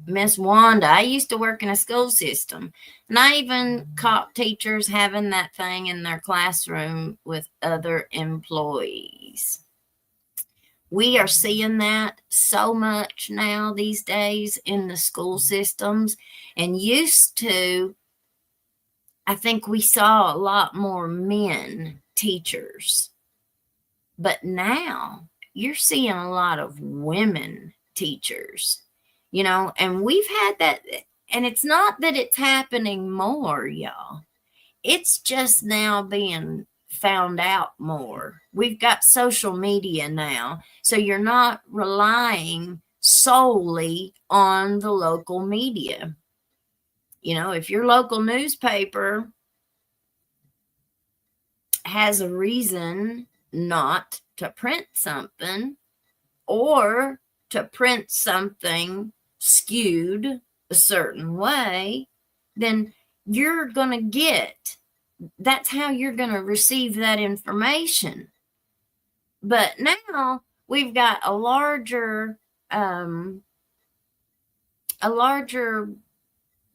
Speaker 3: Miss Wanda, I used to work in a school system, and I even caught teachers having that thing in their classroom with other employees. We are seeing that so much now these days in the school systems. And used to, I think we saw a lot more men teachers. But now you're seeing a lot of women teachers, and we've had that. And it's not that it's happening more, y'all. It's just now being found out more. We've got social media now, so you're not relying solely on the local media. If your local newspaper has a reason not to print something, or to print something skewed a certain way, then you're going to that's how you're going to receive that information. But now we've got a larger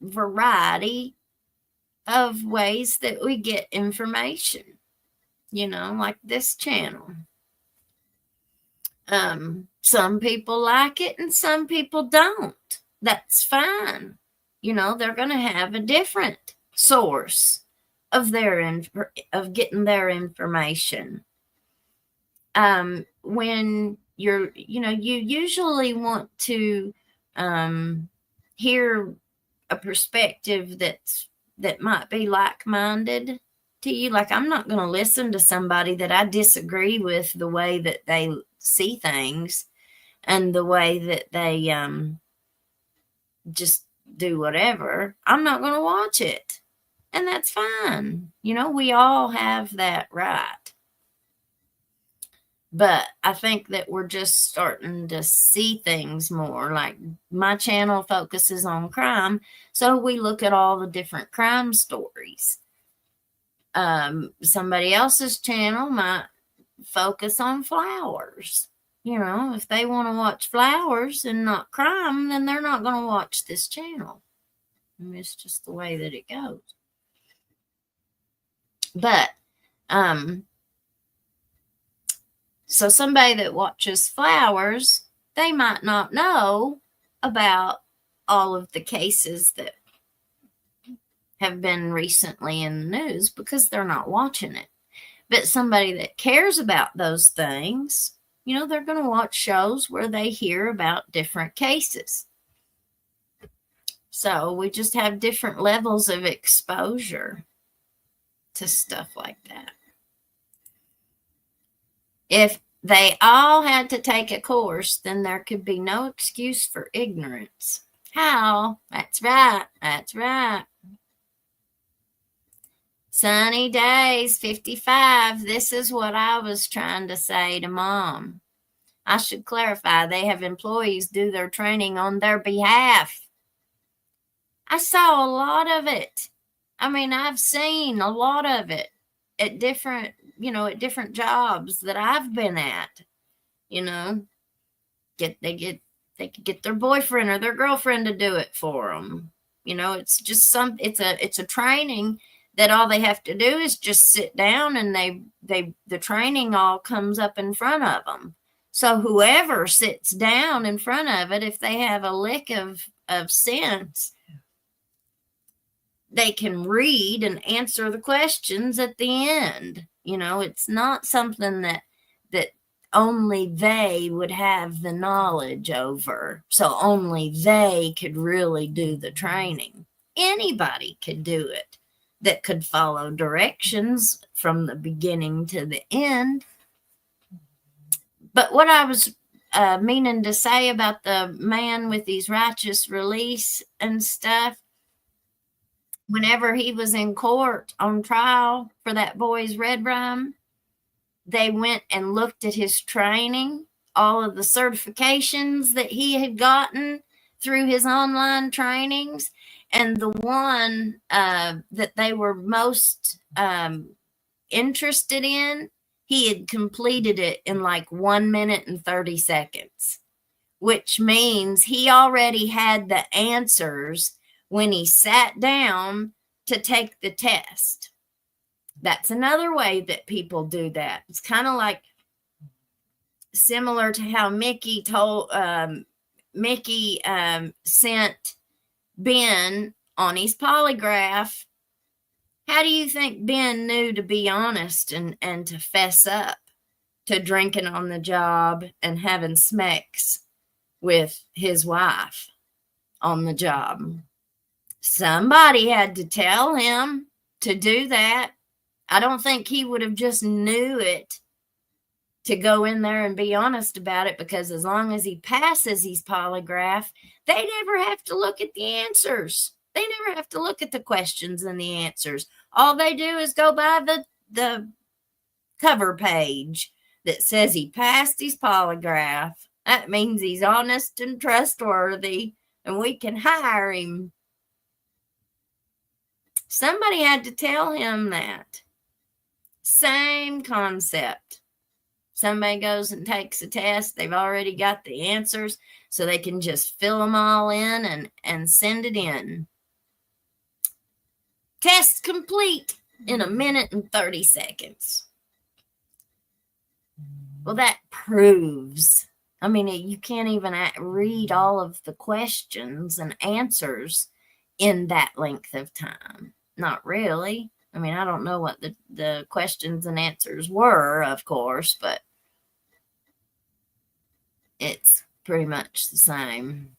Speaker 3: variety of ways that we get information, like this channel. Some people like it and some people don't. That's fine. They're going to have a different source of getting their information. When you usually want to hear a perspective that might be like-minded to you. Like, I'm not going to listen to somebody that I disagree with the way that they see things and the way that they just do whatever. I'm not going to watch it. And that's fine. We all have that right. But I think that we're just starting to see things more. Like, my channel focuses on crime, so we look at all the different crime stories. Somebody else's channel might focus on flowers. If they want to watch flowers and not crime, then they're not going to watch this channel. It's just the way that it goes. But, so somebody that watches flowers, they might not know about all of the cases that have been recently in the news because they're not watching it. But somebody that cares about those things, they're going to watch shows where they hear about different cases. So we just have different levels of exposure to stuff like that. If they all had to take a course, then there could be no excuse for ignorance. How? That's right. That's right. Sunny days, 55. This is what I was trying to say to Mom. I should clarify, they have employees do their training on their behalf. I saw a lot of it. I mean, I've seen a lot of it at different jobs that I've been at. They could get their boyfriend or their girlfriend to do it for them. It's just it's a training that all they have to do is just sit down, and the training all comes up in front of them. So whoever sits down in front of it, if they have a lick of sense, they can read and answer the questions at the end. It's not something that only they would have the knowledge over. So only they could really do the training. Anybody could do it that could follow directions from the beginning to the end. But what I was meaning to say about the man with these righteous release and stuff, whenever he was in court on trial for that boy's red rum, they went and looked at his training, all of the certifications that he had gotten through his online trainings. And the one that they were most interested in, he had completed it in like 1 minute and 30 seconds, which means he already had the answers when he sat down to take the test. That's another way that people do that. It's kind of like similar to how Mickey sent Ben on his polygraph. How do you think Ben knew to be honest and to fess up to drinking on the job and having smecks with his wife on the job? Somebody had to tell him to do that. I don't think he would have just knew it to go in there and be honest about it, because as long as he passes his polygraph, they never have to look at the answers. They never have to look at the questions and the answers. All they do is go by the cover page that says he passed his polygraph. That means he's honest and trustworthy, and we can hire him. Somebody had to tell him that. Same concept. Somebody goes and takes a test. They've already got the answers, so they can just fill them all in and send it in. Test complete in 1 minute and 30 seconds. Well, that proves, I mean, you can't even read all of the questions and answers in that length of time. Not really. I mean, I don't know what the questions and answers were, of course, but it's pretty much the same.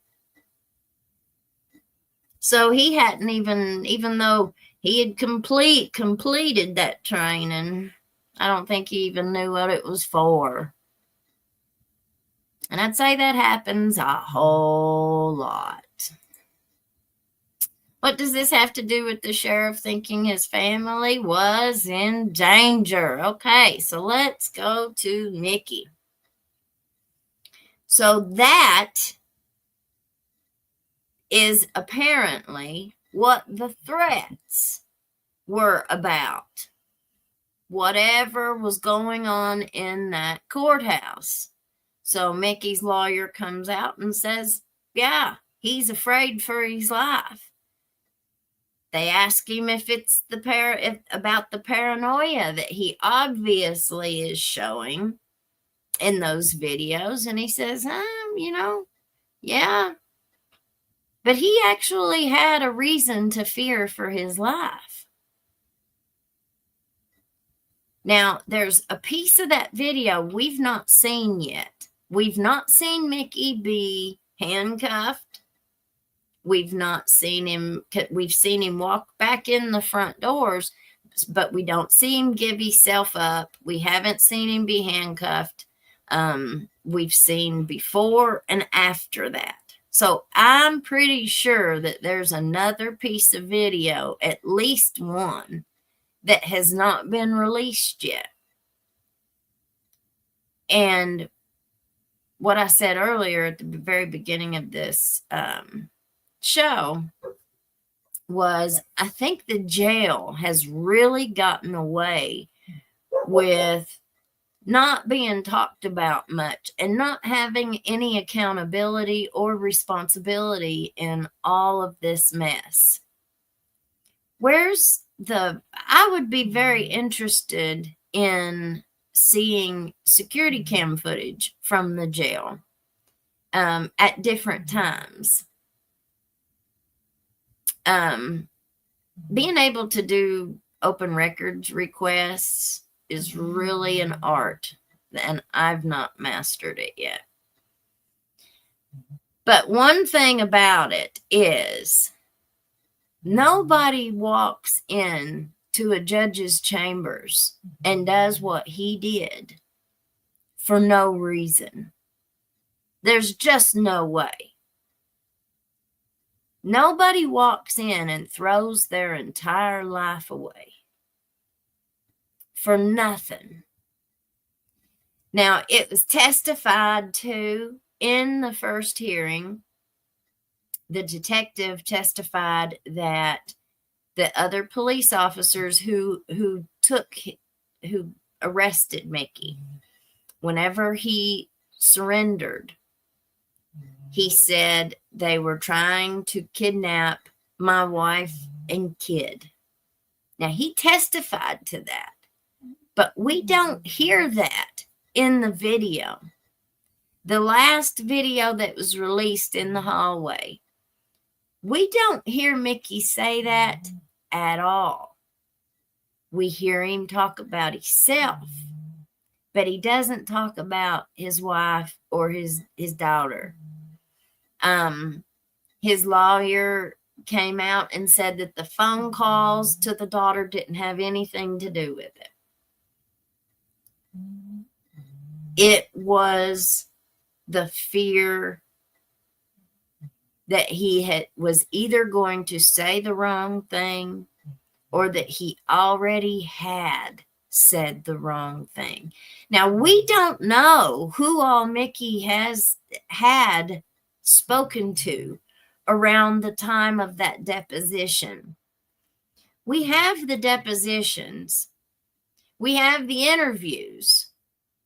Speaker 3: So he hadn't even though he had completed that training, I don't think he even knew what it was for. And I'd say that happens a whole lot. What does this have to do with the sheriff thinking his family was in danger? Okay, so let's go to Mickey. So that is apparently what the threats were about. Whatever was going on in that courthouse. So Mickey's lawyer comes out and says, yeah, he's afraid for his life. They ask him if it's about the paranoia that he obviously is showing in those videos. And he says, yeah. But he actually had a reason to fear for his life. Now, there's a piece of that video we've not seen yet. We've not seen Mickey be handcuffed. We've not seen him. We've seen him walk back in the front doors, but we don't see him give himself up. We haven't seen him be handcuffed. We've seen before and after that. So I'm pretty sure that there's another piece of video, at least one, that has not been released yet. And what I said earlier at the very beginning of this show was, I think the jail has really gotten away with not being talked about much and not having any accountability or responsibility in all of this mess. I would be very interested in seeing security cam footage from the jail at different times. Being able to do open records requests is really an art, and I've not mastered it yet. But one thing about it is nobody walks in to a judge's chambers and does what he did for no reason. There's just no way. Nobody walks in and throws their entire life away for nothing. Now, it was testified to in the first hearing. The detective testified that the other police officers who arrested Mickey, whenever he surrendered, he said they were trying to kidnap my wife and kid. Now, he testified to that, but we don't hear that in the video. The last video that was released in the hallway, we don't hear Mickey say that at all. We hear him talk about himself, but he doesn't talk about his wife or his daughter. His lawyer came out and said that the phone calls to the daughter didn't have anything to do with it. It was the fear that he was either going to say the wrong thing or that he already had said the wrong thing. Now, we don't know who all Mickey has had spoken to around the time of that deposition. We have the depositions. We have the interviews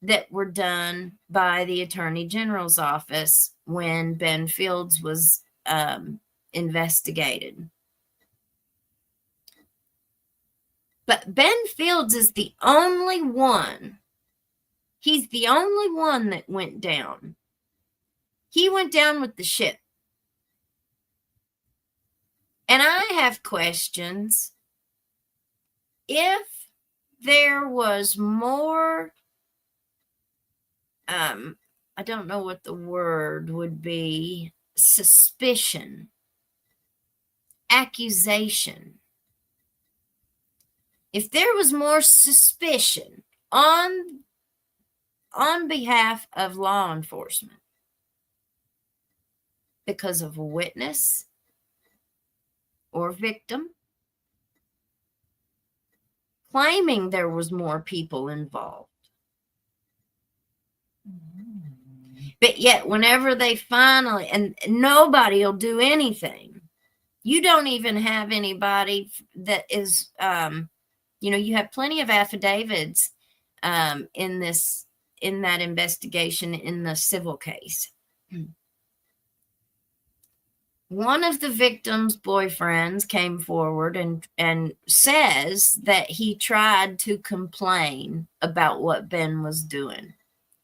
Speaker 3: that were done by the Attorney General's office when Ben Fields was investigated. But Ben Fields is the only one. He's the only one that went down. He went down with the ship. And I have questions. If there was more, I don't know what the word would be, suspicion, accusation. If there was more suspicion on behalf of law enforcement because of a witness or victim claiming there was more people involved, but yet whenever they finally, and nobody will do anything, you don't even have anybody that is, you have plenty of affidavits in that investigation in the civil case. One of the victim's boyfriends came forward and says that he tried to complain about what Ben was doing.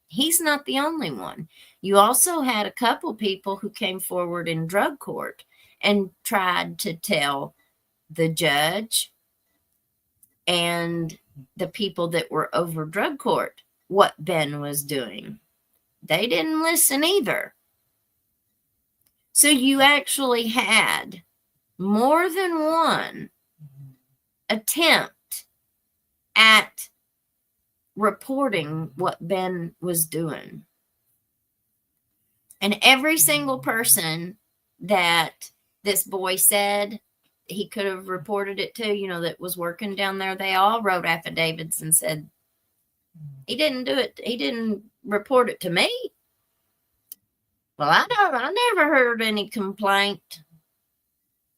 Speaker 3: He's not the only one. You also had a couple people who came forward in drug court and tried to tell the judge and the people that were over drug court what Ben was doing. They didn't listen either. So you actually had more than one attempt at reporting what Ben was doing. And every single person that this boy said he could have reported it to, you know, that was working down there, they all wrote affidavits and said, he didn't do it. He didn't report it to me. Well, I never heard any complaint.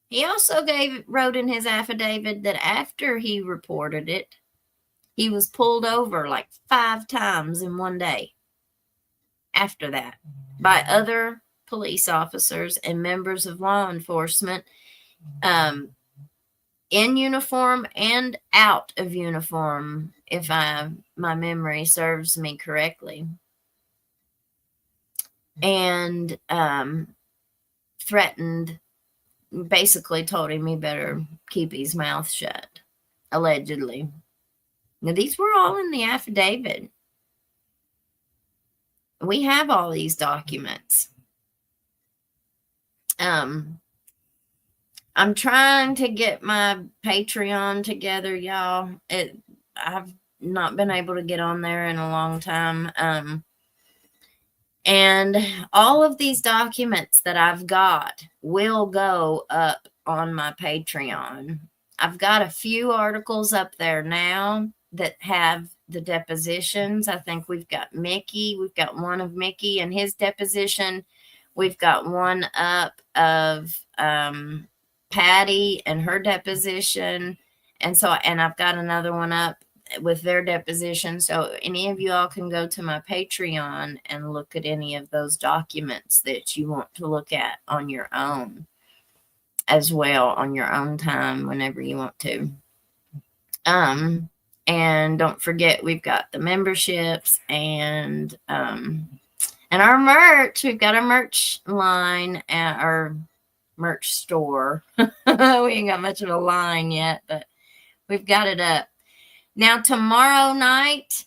Speaker 3: He also wrote in his affidavit that after he reported it, he was pulled over like 5 times in one day after that by other police officers and members of law enforcement, in uniform and out of uniform, if my memory serves me correctly. And threatened, basically told him he better keep his mouth shut, allegedly. Now, these were all in the affidavit. We have all these documents. I'm trying to get my Patreon together, y'all. I've not been able to get on there in a long time. And all of these documents that I've got will go up on my Patreon. I've got a few articles up there now that have the depositions. I think we've got Mickey. We've got one of Mickey and his deposition. We've got one up of Patty and her deposition. And I've got another one up with their deposition. So any of you all can go to my Patreon and look at any of those documents that you want to look at on your own as well, on your own time, whenever you want to. And don't forget, we've got the memberships and our merch. We've got a merch line at our merch store. We ain't got much of a line yet, but we've got it up. Now, tomorrow night,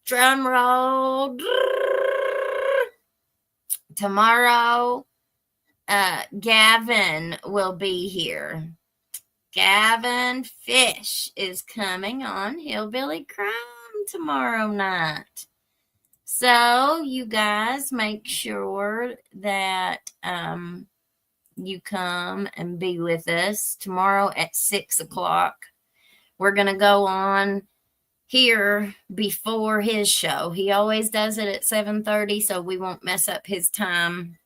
Speaker 3: drum roll. Tomorrow, Gavin will be here. Gavin Fish is coming on Hillbilly Crime tomorrow night. So, you guys make sure that you come and be with us tomorrow at 6 o'clock. We're going to go on here before his show. He always does it at 7:30, so we won't mess up his time.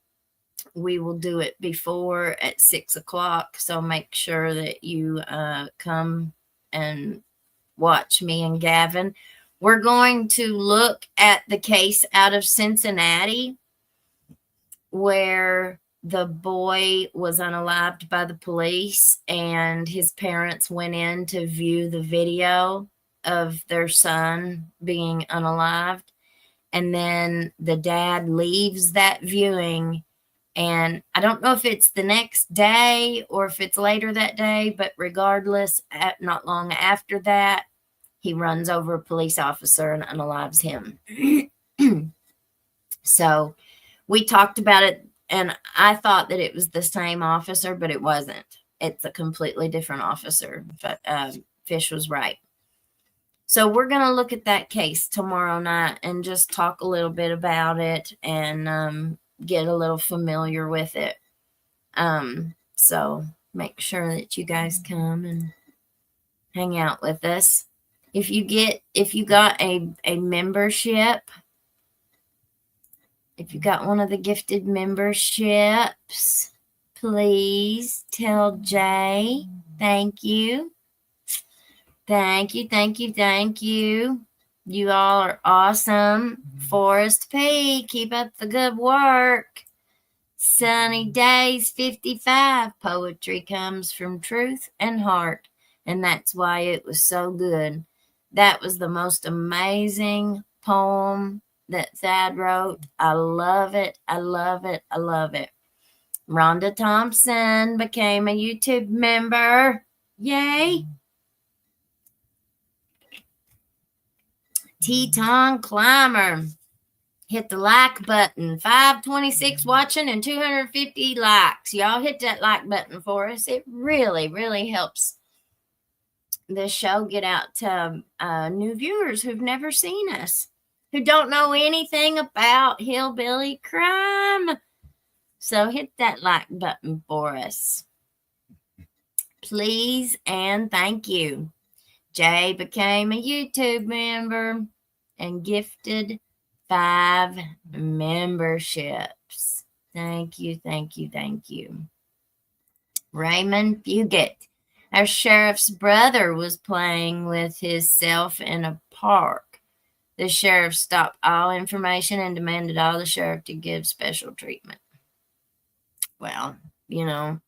Speaker 3: We will do it before at 6 o'clock. So make sure that you come and watch me and Gavin. We're going to look at the case out of Cincinnati where the boy was unalived by the police and his parents went in to view the video of their son being unalived. And then the dad leaves that viewing. And I don't know if it's the next day or if it's later that day, but regardless, not long after that, he runs over a police officer and unalives him. So we talked about it, and I thought that it was the same officer, but it wasn't. It's a completely different officer. But Fish was right. So we're going to look at that case tomorrow night and just talk a little bit about it and get a little familiar with it. So make sure that you guys come and hang out with us. If you got a membership, if you got one of the gifted memberships, please tell Jay. Thank you. Thank you, thank you, thank you. You all are awesome. Forrest P, keep up the good work. Sunny Days 55. Poetry comes from truth and heart, and that's why it was so good. That was the most amazing poem that Thad wrote. I love it. I love it. I love it. Rhonda Thompson became a YouTube member. Yay. Teton Climber. Hit the like button. 526 watching and 250 likes. Y'all hit that like button for us. It really, really helps this show get out to new viewers who've never seen us. who don't know anything about hillbilly crime. So hit that like button for us, please, and thank you. Jay became a YouTube member and gifted 5 memberships. Thank you, thank you, thank you. Raymond Fugit, our sheriff's brother, was playing with himself in a park. The sheriff stopped all information and demanded all the sheriff to give special treatment. Well, you know,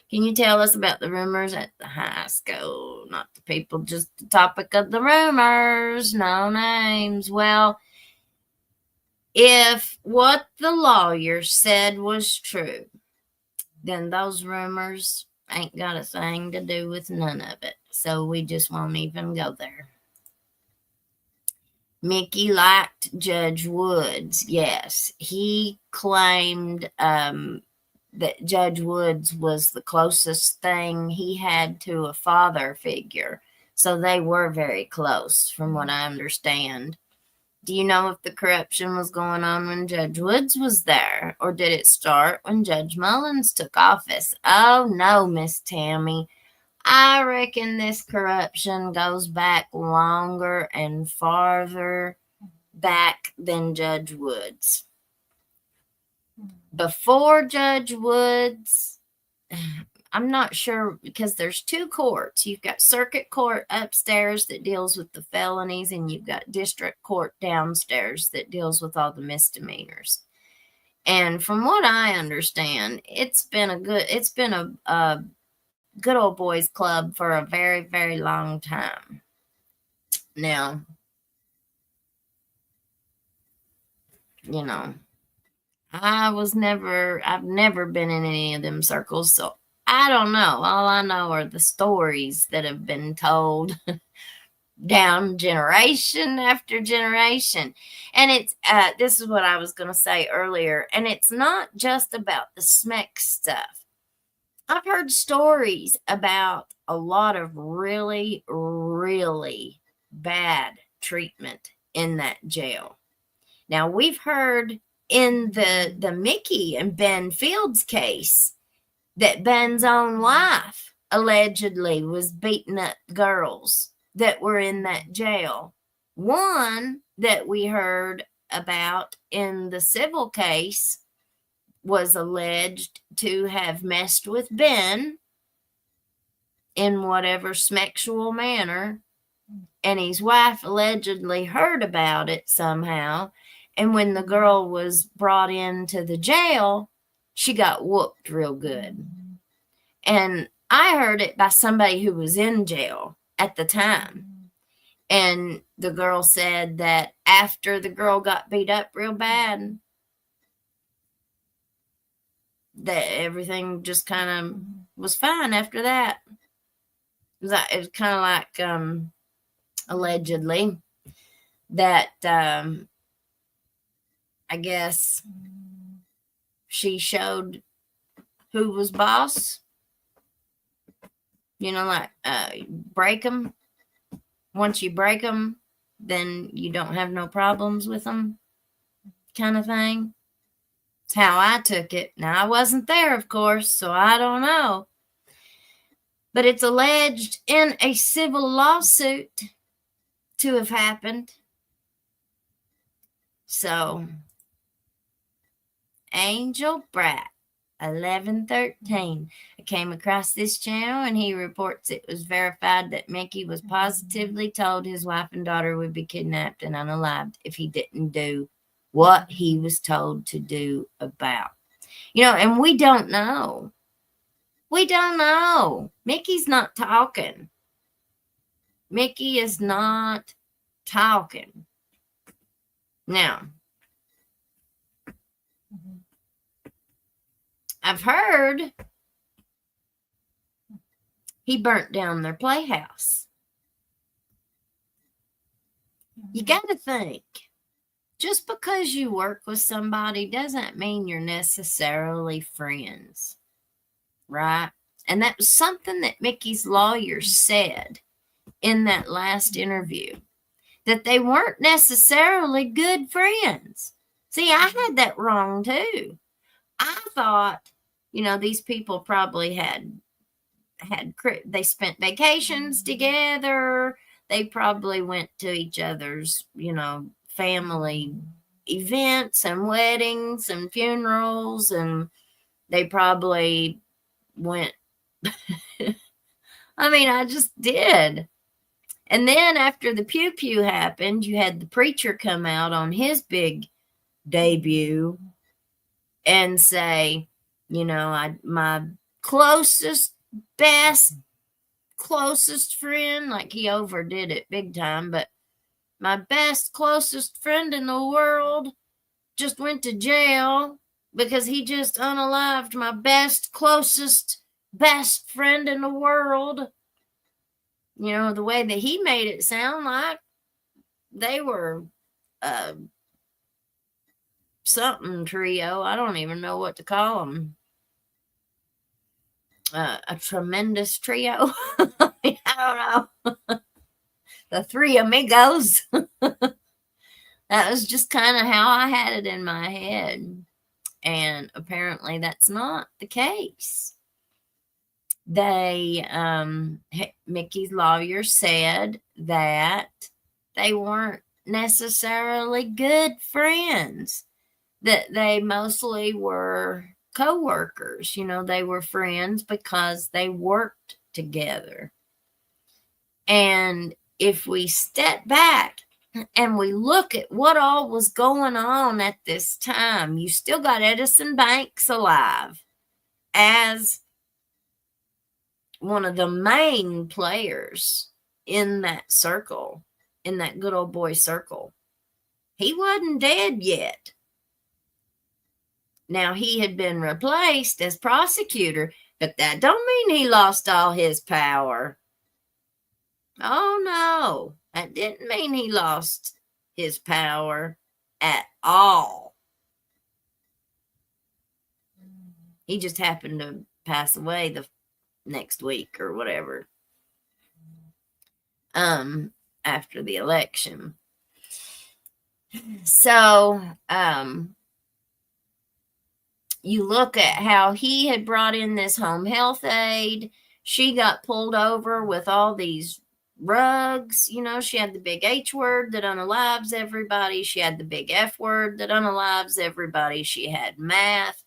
Speaker 3: can you tell us about the rumors at the high school? Not the people, just the topic of the rumors, no names. Well, if what the lawyer said was true, then those rumors ain't got a thing to do with none of it. So we just won't even go there. Mickey liked Judge Woods. Yes, he claimed that Judge Woods was the closest thing he had to a father figure. So they were very close, from what I understand. Do you know if the corruption was going on when Judge Woods was there, or did it start when Judge Mullins took office? Oh, no, Miss Tammy. I reckon this corruption goes back longer and farther back than Judge Woods. Before Judge Woods, I'm not sure, because there's 2 courts. You've got circuit court upstairs that deals with the felonies, and you've got district court downstairs that deals with all the misdemeanors. And from what I understand, it's been a good old boys club for a very, very long time. Now, you know, I've never been in any of them circles, so I don't know. All I know are the stories that have been told down generation after generation. And it's, this is what I was going to say earlier, and it's not just about the SMEC stuff. I've heard stories about a lot of really, really bad treatment in that jail. Now, we've heard in the Mickey and Ben Fields case that Ben's own wife allegedly was beating up girls that were in that jail. One that we heard about in the civil case was alleged to have messed with Ben in whatever sexual manner, and his wife allegedly heard about it somehow, and when the girl was brought into the jail, she got whooped real good. And I heard it by somebody who was in jail at the time, and the girl said that after the girl got beat up real bad, that everything just kind of was fine after that. It was kind of like, allegedly, that I guess she showed who was boss. You know, like break them. Once you break them, then you don't have no problems with them, kind of thing. It's how I took it. Now, I wasn't there, of course, so I don't know. But it's alleged in a civil lawsuit to have happened. So, Angel Brat, 1113. I came across this channel, and he reports it was verified that Mickey was positively told his wife and daughter would be kidnapped and unalived if he didn't do what he was told to do about. You know, and we don't know. We don't know. Mickey's not talking. Mickey is not talking. Now, I've heard he burnt down their playhouse. You got to think, just because you work with somebody doesn't mean you're necessarily friends, right? And that was something that Mickey's lawyer said in that last interview, that they weren't necessarily good friends. See, I had that wrong too. I thought, these people probably they spent vacations together. They probably went to each other's, family events and weddings and funerals, and they probably went. I just did. And then after the pew pew happened, you had the preacher come out on his big debut and say, my closest friend, like he overdid it big time, but my closest friend in the world just went to jail because he just unalived my best friend in the world. The way that he made it sound like they were something trio. I don't even know what to call them. A tremendous trio. I don't know. The Three Amigos. That was just kind of how I had it in my head. And apparently that's not the case. Mickey's lawyer said that they weren't necessarily good friends, that they mostly were co-workers. They were friends because they worked together. And if we step back and we look at what all was going on at this time, you still got Edison Banks alive as one of the main players in that circle, in that good old boy circle. He wasn't dead yet. Now, he had been replaced as prosecutor, but that don't mean he lost all his power. Oh, no. That didn't mean he lost his power at all. He just happened to pass away the next week or whatever, after the election. So, you look at how he had brought in this home health aide. She got pulled over with all these rugs. She had the big H word that unalives everybody. She had the big F word that unalives everybody. She had meth.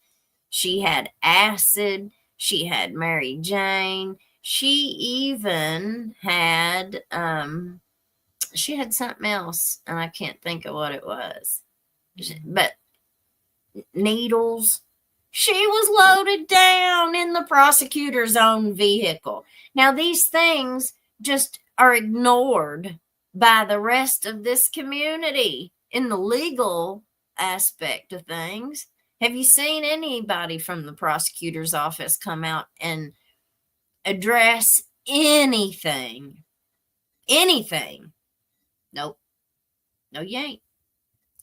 Speaker 3: She had acid. She had Mary Jane. She even had, she had something else, and I can't think of what it was. But needles. She was loaded down in the prosecutor's own vehicle. Now, these things just are ignored by the rest of this community in the legal aspect of things. Have you seen anybody from the prosecutor's office come out and address anything? Anything? Nope. No, you ain't.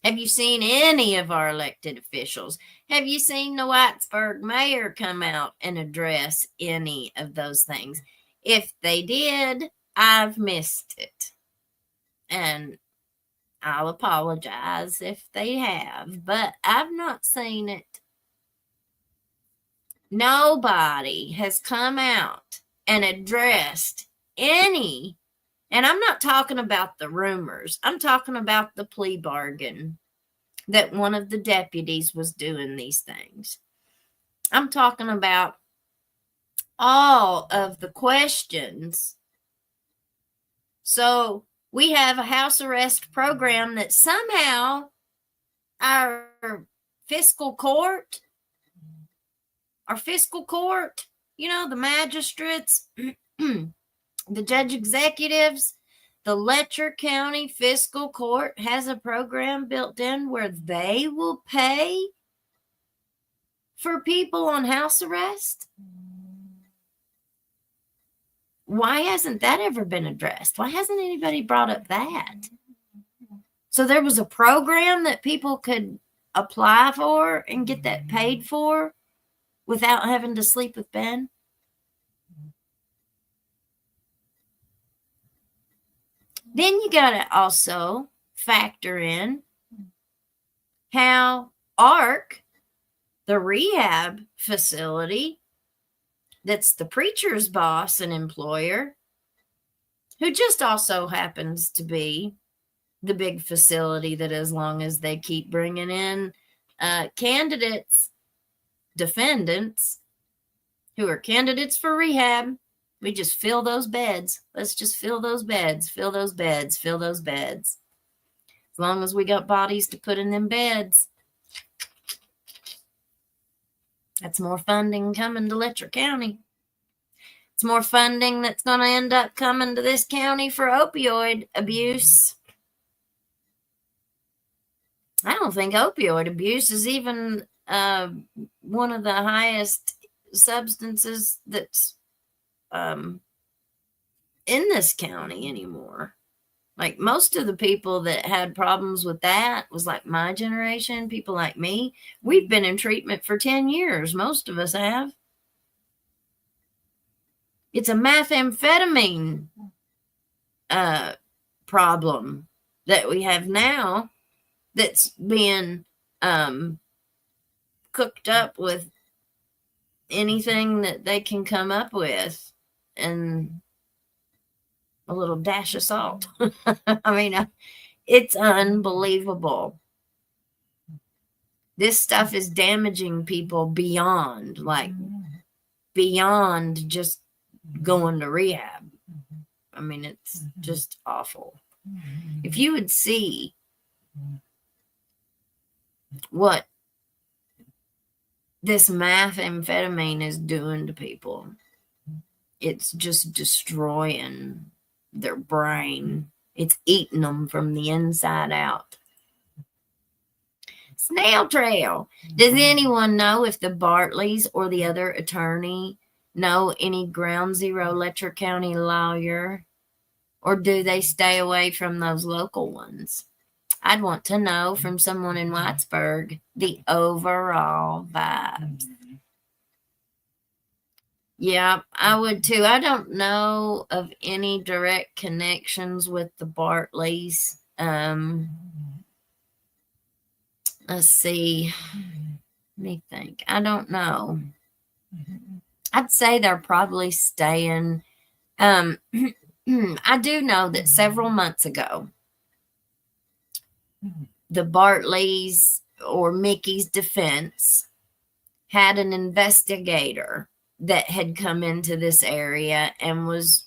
Speaker 3: Have you seen any of our elected officials? Have you seen the Whitesburg mayor come out and address any of those things? If they did, I've missed it. And I'll apologize if they have, but I've not seen it. Nobody has come out and addressed any, and I'm not talking about the rumors. I'm talking about the plea bargain that one of the deputies was doing these things. I'm talking about all of the questions. So we have a house arrest program that somehow our fiscal court, the magistrates, the judge executives, the Letcher County Fiscal Court has a program built in where they will pay for people on house arrest. Why hasn't that ever been addressed? Why hasn't anybody brought up that? So there was a program that people could apply for and get that paid for without having to sleep with Ben. Then you got to also factor in how ARC, the rehab facility, that's the preacher's boss and employer, who just also happens to be the big facility that, as long as they keep bringing in candidates, defendants who are candidates for rehab, we just fill those beds. Let's just fill those beds, fill those beds, fill those beds. As long as we got bodies to put in them beds. That's more funding coming to Letcher County. It's more funding that's going to end up coming to this county for opioid abuse. I don't think opioid abuse is even one of the highest substances that's in this county anymore. Like, most of the people that had problems with that was like my generation, people like me. We've been in treatment for 10 years. Most of us have. It's a methamphetamine problem that we have now that's being cooked up with anything that they can come up with, and a little dash of salt. I mean, it's unbelievable. This stuff is damaging people beyond just going to rehab. I mean, it's just awful. If you would see what this methamphetamine is doing to people, it's just destroying their brain. It's eating them from the inside out. Snail trail. Does anyone know if the Bartleys or the other attorney know any Ground Zero Letcher County lawyer, or do they stay away from those local ones? I'd want to know from someone in Whitesburg the overall vibes. Yeah, I would too. I don't know of any direct connections with the Bartleys. Let's see. Let me think. I don't know. I'd say they're probably staying. I do know that several months ago, the Bartleys, or Mickey's defense, had an investigator that had come into this area and was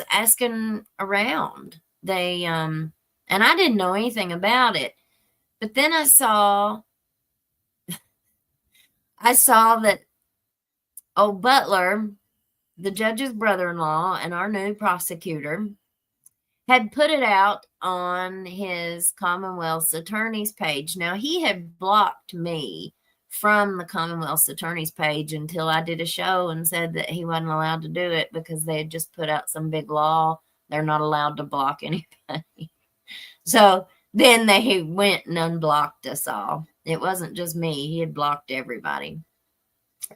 Speaker 3: asking around. They and I didn't know anything about it, but then I saw that old Butler, the judge's brother-in-law and our new prosecutor, had put it out on his Commonwealth's attorney's page. Now, he had blocked me from the Commonwealth's attorney's page until I did a show and said that he wasn't allowed to do it because they had just put out some big law. They're not allowed to block anybody. So then they went and unblocked us all. It wasn't just me. He had blocked everybody.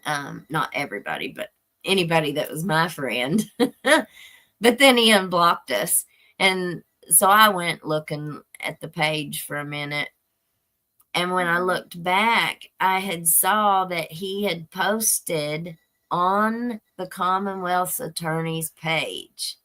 Speaker 3: Not everybody, but anybody that was my friend. But then he unblocked us. And so I went looking at the page for a minute. And when I looked back, I had saw that he had posted on the Commonwealth's attorney's page,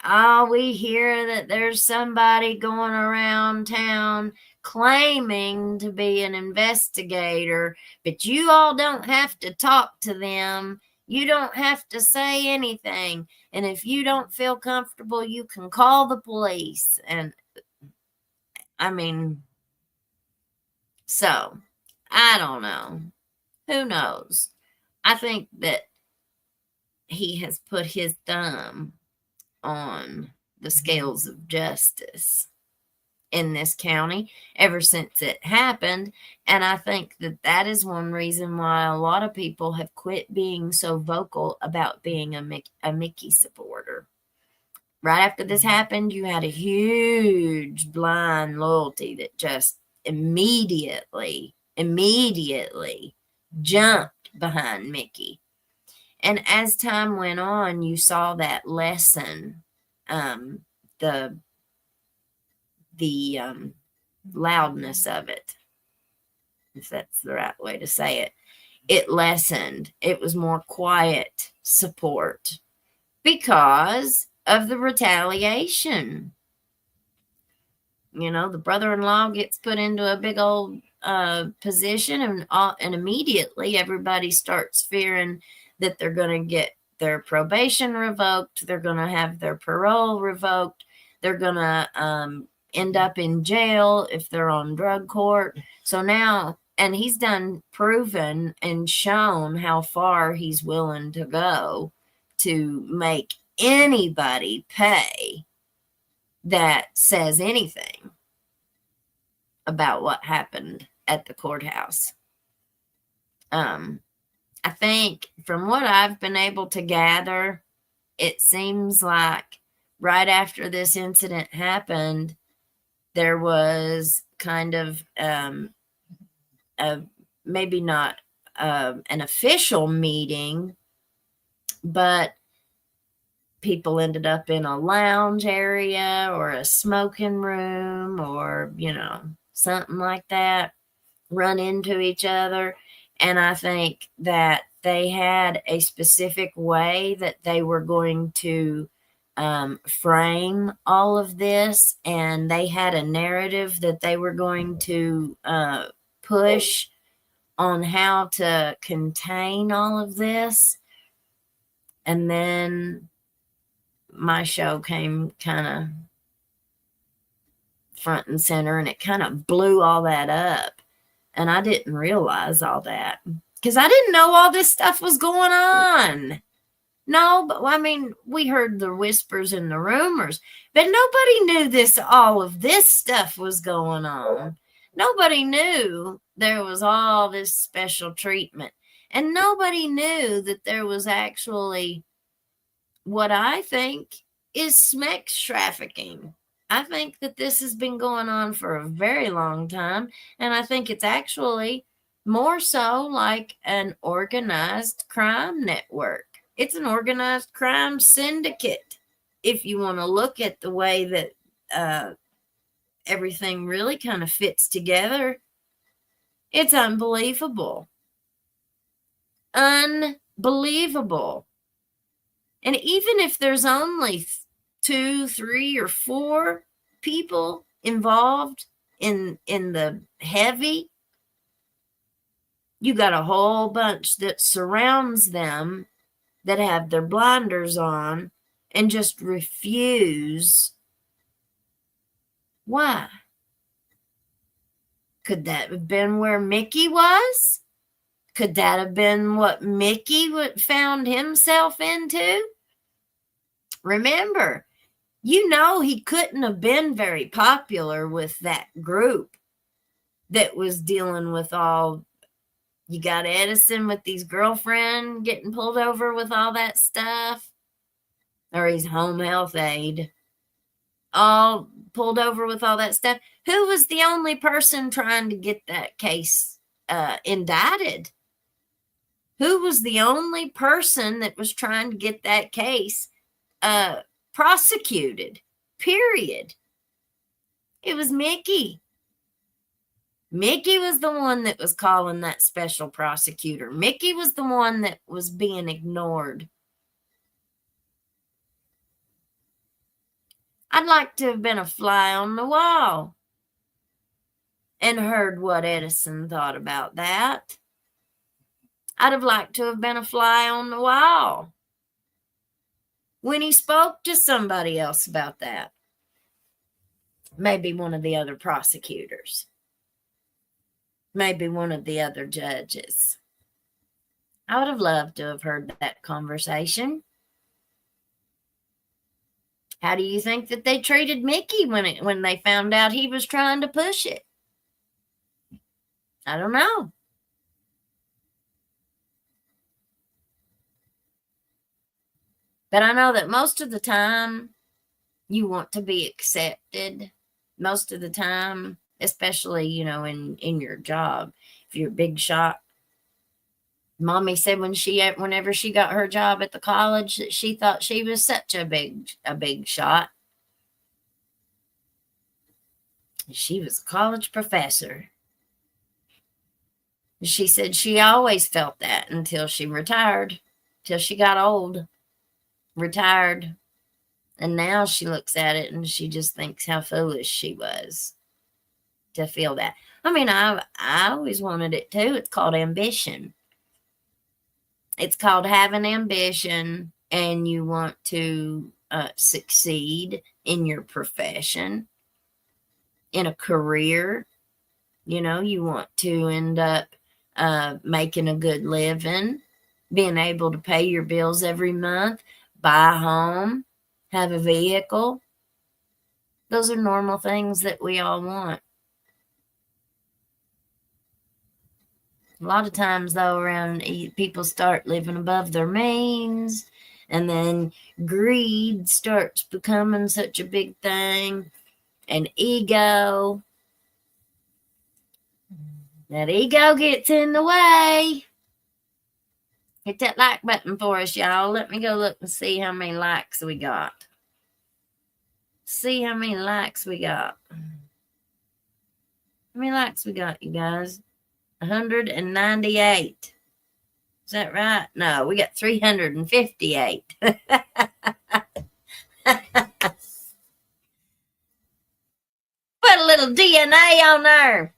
Speaker 3: "Oh, we hear that there's somebody going around town claiming to be an investigator, but you all don't have to talk to them. You don't have to say anything. And if you don't feel comfortable, you can call the police." And I mean, so I don't know. Who knows? I think that he has put his thumb on the scales of justice in this county ever since it happened. And I think that that is one reason why a lot of people have quit being so vocal about being a Mickey supporter. Right after this happened, you had a huge blind loyalty that just immediately jumped behind Mickey. And as time went on, you saw that lessen the loudness of it, if that's the right way to say it. It lessened. It was more quiet support because of the retaliation. You know, the brother-in-law gets put into a big old position, and immediately everybody starts fearing that they're going to get their probation revoked, they're going to have their parole revoked, they're going to end up in jail if they're on drug court. So now, and he's done proven and shown how far he's willing to go to make anybody pay that says anything about what happened at the courthouse. I think from what I've been able to gather, it seems like right after this incident happened, there was kind of maybe not an official meeting, but people ended up in a lounge area or a smoking room or, you know, something like that, run into each other. And I think that they had a specific way that they were going to frame all of this, and they had a narrative that they were going to push on how to contain all of this. And then my show came kind of front and center, and it kind of blew all that up. And I didn't realize all that because I didn't know all this stuff was going on. No, but I mean, we heard the whispers and the rumors, but nobody knew all of this stuff was going on. Nobody knew there was all this special treatment, and nobody knew that there was actually what I think is sex trafficking. I think that this has been going on for a very long time, and I think it's actually more so like an organized crime network. It's an organized crime syndicate. If you want to look at the way that everything really kind of fits together, it's unbelievable. Unbelievable. And even if there's only 2, 3, or 4 people involved in the heavy, you got a whole bunch that surrounds them that have their blinders on and just refuse. Why? Could that have been where Mickey was? Could that have been what Mickey found himself into? Remember, you know, he couldn't have been very popular with that group that was dealing with all. You got Edison with his girlfriend getting pulled over with all that stuff, or his home health aide, all pulled over with all that stuff. Who was the only person trying to get that case indicted? Who was the only person that was trying to get that case prosecuted? Period. It was Mickey. Mickey was the one that was calling that special prosecutor. Mickey was the one that was being ignored. I'd like to have been a fly on the wall and heard what Edison thought about that. I'd have liked to have been a fly on the wall when he spoke to somebody else about that. Maybe one of the other prosecutors. Maybe one of the other judges. I would have loved to have heard that conversation. How do you think that they treated Mickey when they found out he was trying to push it? I don't know. But I know that most of the time you want to be accepted. Most of the time, especially, you know, in your job, if you're a big shot, Mommy said whenever she got her job at the college, that she thought she was such a big shot. She was a college professor. She said she always felt that until she retired, till she got old, retired. And now she looks at it and she just thinks how foolish she was to feel that. I mean, I always wanted it too. It's called ambition. It's called having ambition, and you want to succeed in your profession, in a career. You know, you want to end up making a good living, being able to pay your bills every month, buy a home, have a vehicle. Those are normal things that we all want. A lot of times, though, around people start living above their means, and then greed starts becoming such a big thing, and ego. That ego gets in the way. Hit that like button for us, y'all. Let me go look and see how many likes we got. See how many likes we got. How many likes we got, you guys? 198. Is that right? No, we got 358. Put a little DNA on there.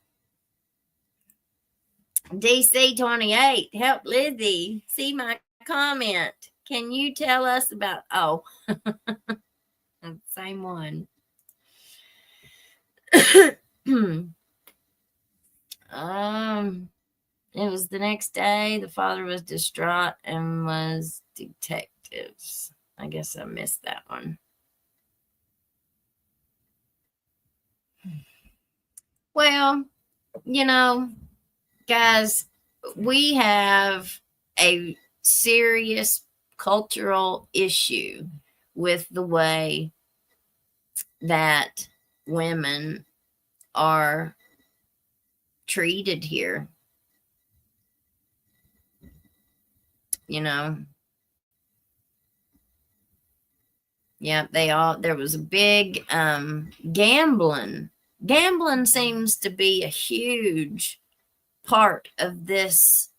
Speaker 3: DC 28. Help Lizzie see my comment. Can you tell us about... Oh, same one. It was the next day. The father was distraught and was detectives. I guess I missed that one. Well, you know, guys, we have a serious cultural issue with the way that women are treated here. You know, yeah, there was a big gambling. Gambling seems to be a huge part of this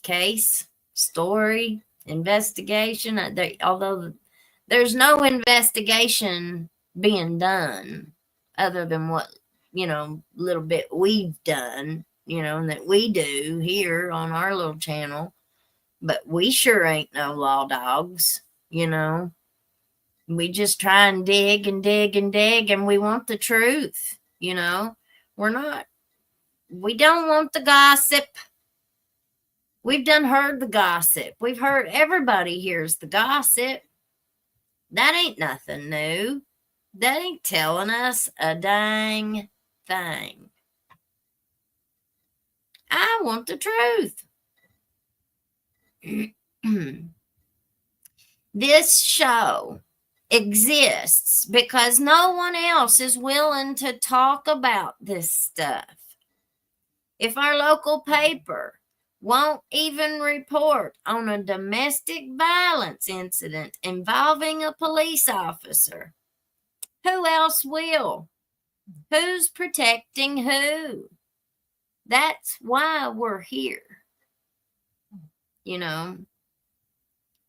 Speaker 3: case, story, investigation. Although there's no investigation being done other than what, little bit we've done, and that we do here on our little channel. But we sure ain't no law dogs, We just try and dig and dig and dig, and we want the truth, We don't want the gossip. We've done heard the gossip. We've heard, everybody hears the gossip. That ain't nothing new. That ain't telling us a dang thing. I want the truth. This show exists because no one else is willing to talk about this stuff. If our local paper won't even report on a domestic violence incident involving a police officer, who else will? Who's protecting who? That's why we're here.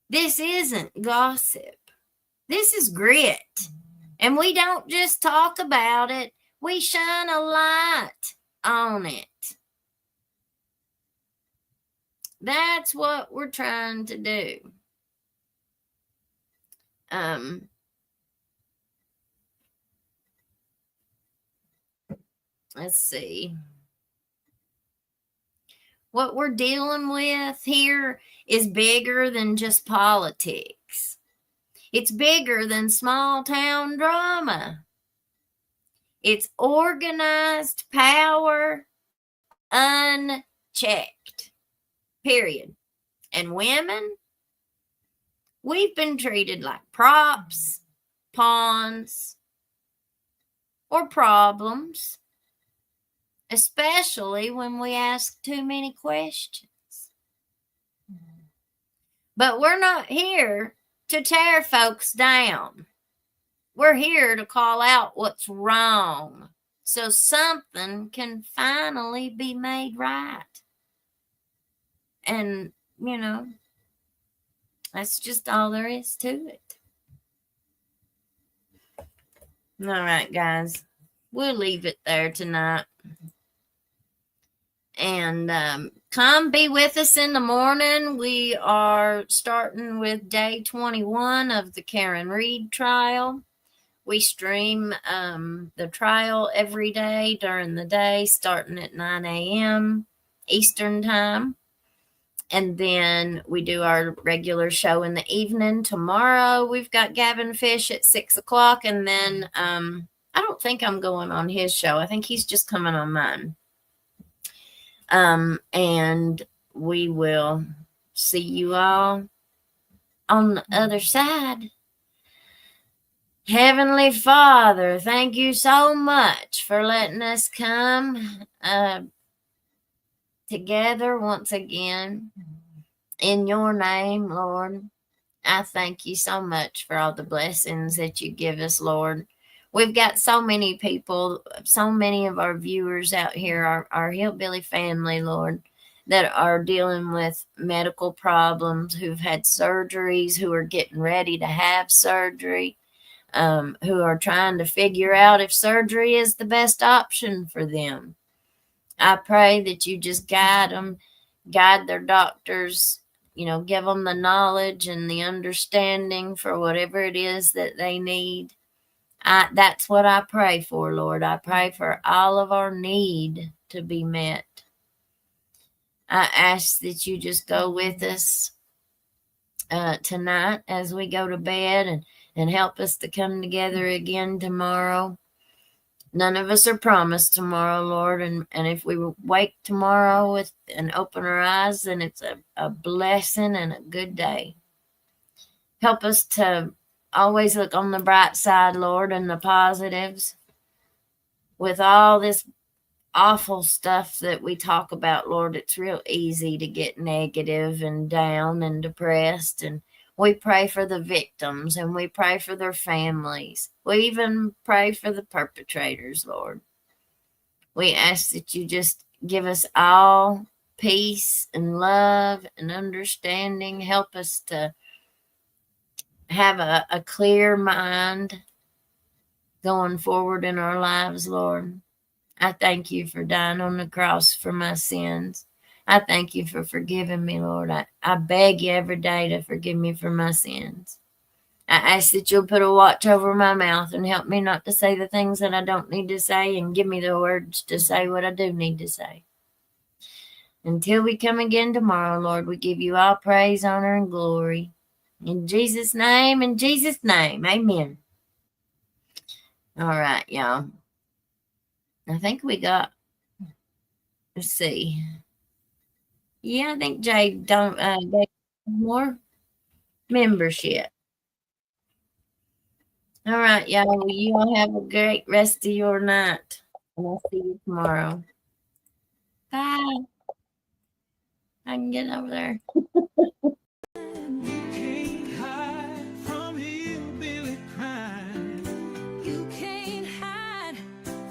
Speaker 3: This isn't gossip. This is grit. And we don't just talk about it. We shine a light on it. That's what we're trying to do. Let's see. What we're dealing with here is bigger than just politics. It's bigger than small town drama. It's organized power unchecked. Period. And women, we've been treated like props, pawns, or problems. especially when we ask too many questions. But we're not here to tear folks down. We're here to call out what's wrong so something can finally be made right. And, you know, that's just all there is to it. All right, guys. We'll leave it there tonight. And come be with us in the morning. We are starting with day 21 of the Karen Reed trial. We stream the trial every day during the day, starting at 9 a.m. Eastern time. And then we do our regular show in the evening. Tomorrow, we've got Gavin Fish at 6 o'clock. And then I don't think I'm going on his show. I think he's just coming on mine. And we will see you all on the other side. Heavenly Father, thank you so much for letting us come together once again in your name, Lord. I thank you so much for all the blessings that you give us, Lord. We've got so many people, so many of our viewers out here, our Hillbilly family, Lord, that are dealing with medical problems, who've had surgeries, who are getting ready to have surgery, who are trying to figure out if surgery is the best option for them. I pray that you just guide them, guide their doctors, you know, give them the knowledge and the understanding for whatever it is that they need. That's what I pray for, Lord. I pray for all of our need to be met. I ask that you just go with us tonight as we go to bed and help us to come together again tomorrow. None of us are promised tomorrow, Lord. And if we wake tomorrow with and open our eyes, then it's a blessing and a good day. Help us to always look on the bright side, Lord, and the positives. With all this awful stuff that we talk about, Lord, it's real easy to get negative and down and depressed. And we pray for the victims and we pray for their families. We even pray for the perpetrators, Lord. We ask that you just give us all peace and love and understanding. Help us to have a clear mind going forward in our lives, Lord. I thank you for dying on the cross for my sins. I thank you for forgiving me, Lord. I beg you every day to forgive me for my sins. I ask that you'll put a watch over my mouth and help me not to say the things that I don't need to say, and give me the words to say what I do need to say. Until we come again tomorrow, Lord, we give you all praise, honor, and glory. In Jesus' name, amen. All right, y'all. I think we got, let's see. Yeah, I think Jay don't get more membership. All right, y'all. Well, you all have a great rest of your night. And I'll see you tomorrow. Bye. I can get over there.
Speaker 2: Can't hide from hillbilly crime.
Speaker 1: You can't hide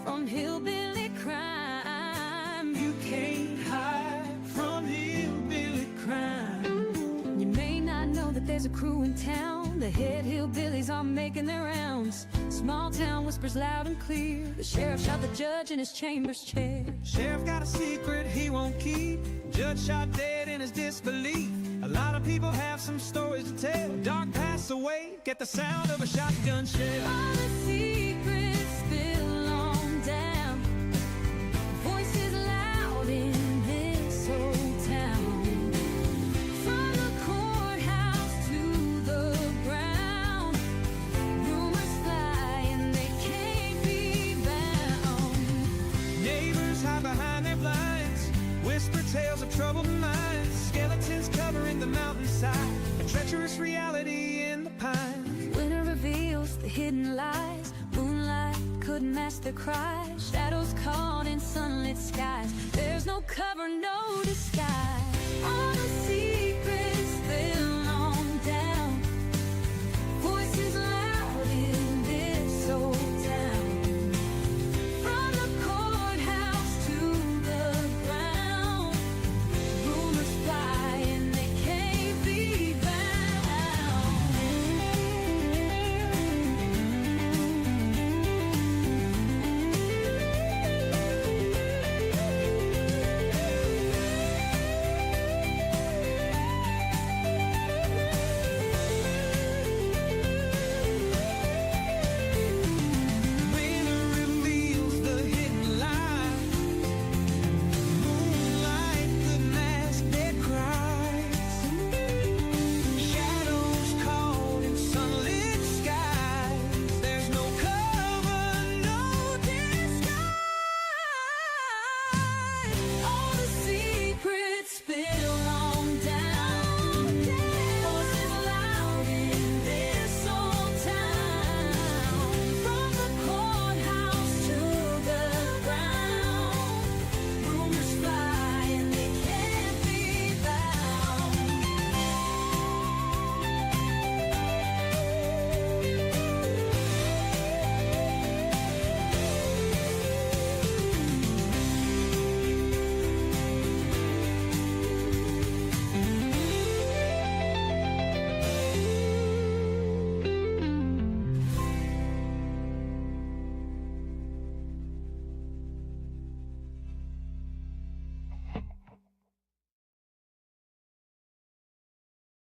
Speaker 1: from hillbilly crime.
Speaker 2: You can't hide from hillbilly crime.
Speaker 1: You may not know that there's a crew in town. The head hillbillies are making their rounds. Small town whispers loud and clear. The sheriff shot the judge in his chambers chair.
Speaker 2: Sheriff got a secret he won't keep. Judge shot dead in his disbelief. A lot of people have some stories to tell. Dark pass away, get the sound of a shotgun shell.
Speaker 1: All the secrets spill on down. Voices loud in this old town. From the courthouse to the ground. Rumors fly and they can't be bound.
Speaker 2: Neighbors hide behind their blinds. Whisper tales of troubled minds. Skeletons covering the mountainside. A treacherous reality in the pines.
Speaker 1: Winter reveals the hidden lies. Moonlight couldn't mask the cry. Shadows caught in sunlit skies. There's no cover, no disguise. On a sea